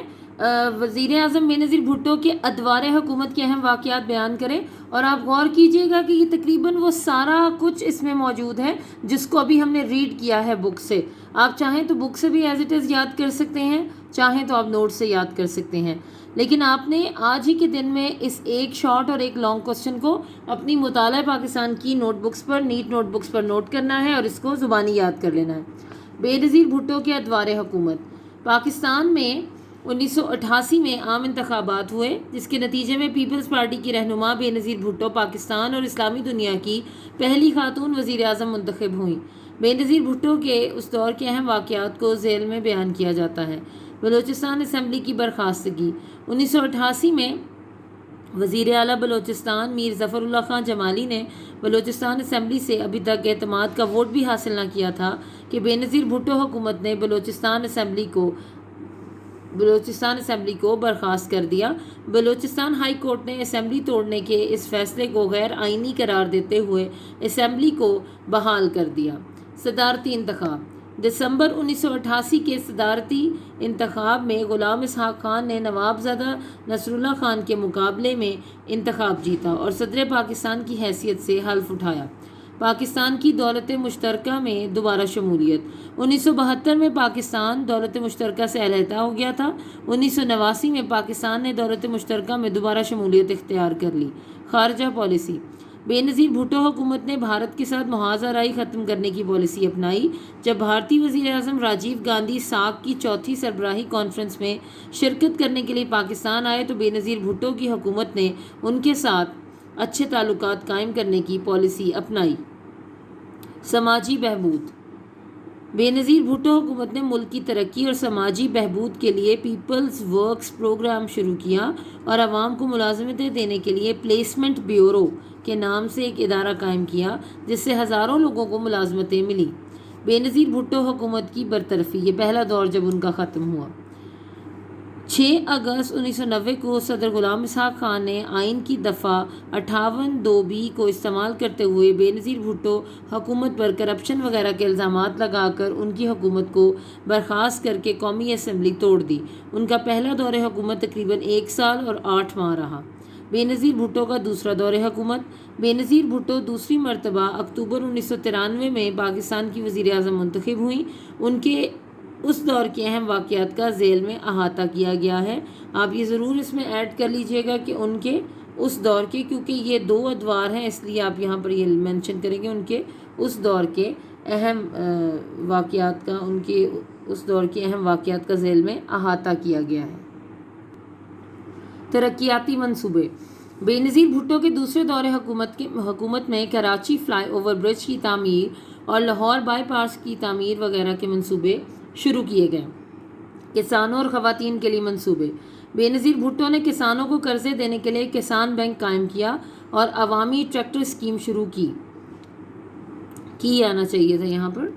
وزیر اعظم بے نظیر بھٹو کے ادوار حکومت کے اہم واقعات بیان کریں، اور آپ غور کیجئے گا کہ یہ تقریباً وہ سارا کچھ اس میں موجود ہے جس کو ابھی ہم نے ریڈ کیا ہے بک سے۔ آپ چاہیں تو بک سے بھی ایز اٹ از یاد کر سکتے ہیں، چاہیں تو آپ نوٹ سے یاد کر سکتے ہیں، لیکن آپ نے آج ہی کے دن میں اس ایک شارٹ اور ایک لانگ کوسچن کو اپنی مطالعہ پاکستان کی نوٹ بکس پر، نیٹ نوٹ بکس پر نوٹ کرنا ہے اور اس کو زبانی یاد کر لینا ہے۔ بے نظیر بھٹو کے ادوار حکومت۔ پاکستان میں 1988 میں عام انتخابات ہوئے، جس کے نتیجے میں پیپلز پارٹی کی رہنما بے نظیر بھٹو پاکستان اور اسلامی دنیا کی پہلی خاتون وزیر اعظم منتخب ہوئیں۔ بے نظیر بھٹو کے اس دور کے اہم واقعات کو ذیل میں بیان کیا جاتا ہے۔ بلوچستان اسمبلی کی برخاستگی۔ 1988 میں وزیر اعلیٰ بلوچستان میر ظفر اللہ خان جمالی نے بلوچستان اسمبلی سے ابھی تک اعتماد کا ووٹ بھی حاصل نہ کیا تھا کہ بے نظیر بھٹو حکومت نے بلوچستان اسمبلی کو برخاست کر دیا۔ بلوچستان ہائی کورٹ نے اسمبلی توڑنے کے اس فیصلے کو غیر آئینی قرار دیتے ہوئے اسمبلی کو بحال کر دیا۔ صدارتی انتخاب۔ دسمبر 1988 کے صدارتی انتخاب میں غلام اسحاق خان نے نوابزادہ نصر اللہ خان کے مقابلے میں انتخاب جیتا اور صدر پاکستان کی حیثیت سے حلف اٹھایا۔ پاکستان کی دولت مشترکہ میں دوبارہ شمولیت۔ 1972 میں پاکستان دولت مشترکہ سے علیحدہ ہو گیا تھا۔ 1989 میں پاکستان نے دولت مشترکہ میں دوبارہ شمولیت اختیار کر لی۔ خارجہ پالیسی۔ بے نظیر بھٹو حکومت نے بھارت کے ساتھ محاذ آرائی ختم کرنے کی پالیسی اپنائی۔ جب بھارتی وزیر اعظم راجیو گاندھی ساک کی چوتھی سربراہی کانفرنس میں شرکت کرنے کے لیے پاکستان آئے تو بے نظیر بھٹو کی حکومت نے ان کے ساتھ اچھے تعلقات قائم کرنے کی پالیسی اپنائی۔ سماجی بہبود۔ بے نظیر بھٹو حکومت نے ملک کی ترقی اور سماجی بہبود کے لیے پیپلز ورکس پروگرام شروع کیا اور عوام کو ملازمتیں دینے کے لیے پلیسمنٹ بیورو کے نام سے ایک ادارہ قائم کیا جس سے ہزاروں لوگوں کو ملازمتیں ملیں۔ بے نظیر بھٹو حکومت کی برطرفی، یہ پہلا دور جب ان کا ختم ہوا۔ 6 اگست 1990 کو صدر غلام اسحاق خان نے آئین کی دفعہ 58(2)B کو استعمال کرتے ہوئے بے نظیر بھٹو حکومت پر کرپشن وغیرہ کے الزامات لگا کر ان کی حکومت کو برخاست کر کے قومی اسمبلی توڑ دی۔ ان کا پہلا دور حکومت تقریباً 1 سال اور 8 ماہ رہا۔ بے نظیر بھٹو کا دوسرا دور حکومت۔ بے نظیر بھٹو دوسری مرتبہ اکتوبر 1993 میں پاکستان کی وزیر اعظم منتخب ہوئیں۔ ان کے اس دور کے اہم واقعات کا ذیل میں احاطہ کیا گیا ہے۔ آپ یہ ضرور اس میں ایڈ کر لیجئے گا کہ ان کے اس دور کے، کیونکہ یہ 2 ادوار ہیں اس لیے آپ یہاں پر یہ مینشن کریں گے، ان کے اس دور کے اہم واقعات کا، ان کے اس دور کے اہم واقعات کا ذیل میں احاطہ کیا گیا ہے۔ ترقیاتی منصوبے۔ بے نظیر بھٹو کے دوسرے دور حکومت میں کراچی فلائی اوور برج کی تعمیر اور لاہور بائی پاس کی تعمیر وغیرہ کے منصوبے شروع کیے گئے۔ کسانوں اور خواتین کے لیے منصوبے۔ بے نظیر بھٹو نے کسانوں کو قرضے دینے کے لیے کسان بینک قائم کیا اور عوامی ٹریکٹر اسکیم شروع کی آنا چاہیے تھا یہاں پر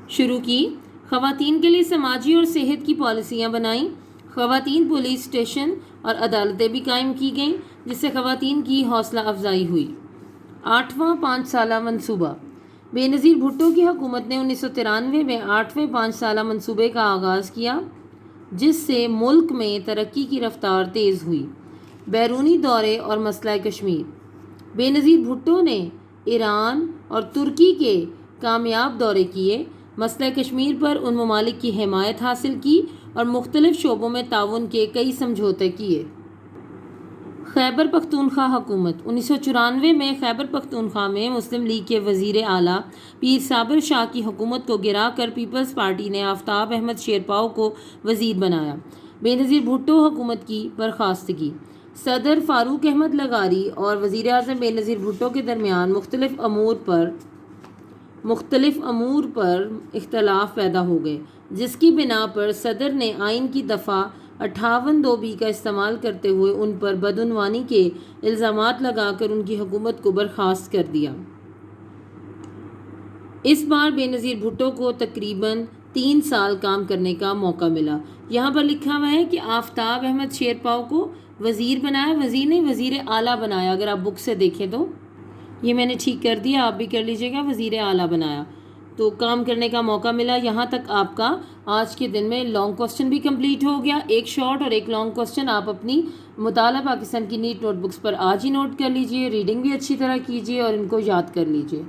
شروع کی۔ خواتین کے لیے سماجی اور صحت کی پالیسیاں بنائیں۔ خواتین پولیس اسٹیشن اور عدالتیں بھی قائم کی گئیں جس سے خواتین کی حوصلہ افزائی ہوئی۔ 8واں 5 سالہ منصوبہ۔ بے نظیر بھٹو کی حکومت نے 1993 میں 8ویں 5 سالہ منصوبے کا آغاز کیا جس سے ملک میں ترقی کی رفتار تیز ہوئی۔ بیرونی دورے اور مسئلہ کشمیر۔ بے نظیر بھٹو نے ایران اور ترکی کے کامیاب دورے کیے، مسئلہ کشمیر پر ان ممالک کی حمایت حاصل کی اور مختلف شعبوں میں تعاون کے کئی سمجھوتے کیے۔ خیبر پختونخوا حکومت۔ 1994 میں خیبر پختونخوا میں مسلم لیگ کے وزیر اعلیٰ پیر صابر شاہ کی حکومت کو گرا کر پیپلز پارٹی نے آفتاب احمد شیرپاؤ کو وزیر بنایا۔ بے نظیر بھٹو حکومت کی برخاستگی۔ صدر فاروق احمد لغاری اور وزیر اعظم بے نظیر بھٹو کے درمیان مختلف امور پر اختلاف پیدا ہو گئے جس کی بنا پر صدر نے آئین کی دفعہ 58(2)B کا استعمال کرتے ہوئے ان پر بدعنوانی کے الزامات لگا کر ان کی حکومت کو برخاست کر دیا۔ اس بار بے نظیر بھٹو کو تقریباً 3 سال کام کرنے کا موقع ملا۔ یہاں پر لکھا ہوا ہے کہ آفتاب احمد شیرپاؤ کو وزیر بنایا، وزیر نہیں وزیر اعلیٰ بنایا۔ اگر آپ بک سے دیکھیں تو یہ میں نے ٹھیک کر دیا، آپ بھی کر لیجئے گا، وزیر اعلیٰ بنایا تو کام کرنے کا موقع ملا۔ یہاں تک آپ کا آج کے دن میں لانگ کوسچن بھی کمپلیٹ ہو گیا۔ ایک شارٹ اور ایک لانگ کوسچن آپ اپنی مطالعہ پاکستان کی نیٹ نوٹ بکس پر آج ہی نوٹ کر لیجئے، ریڈنگ بھی اچھی طرح کیجئے اور ان کو یاد کر لیجئے۔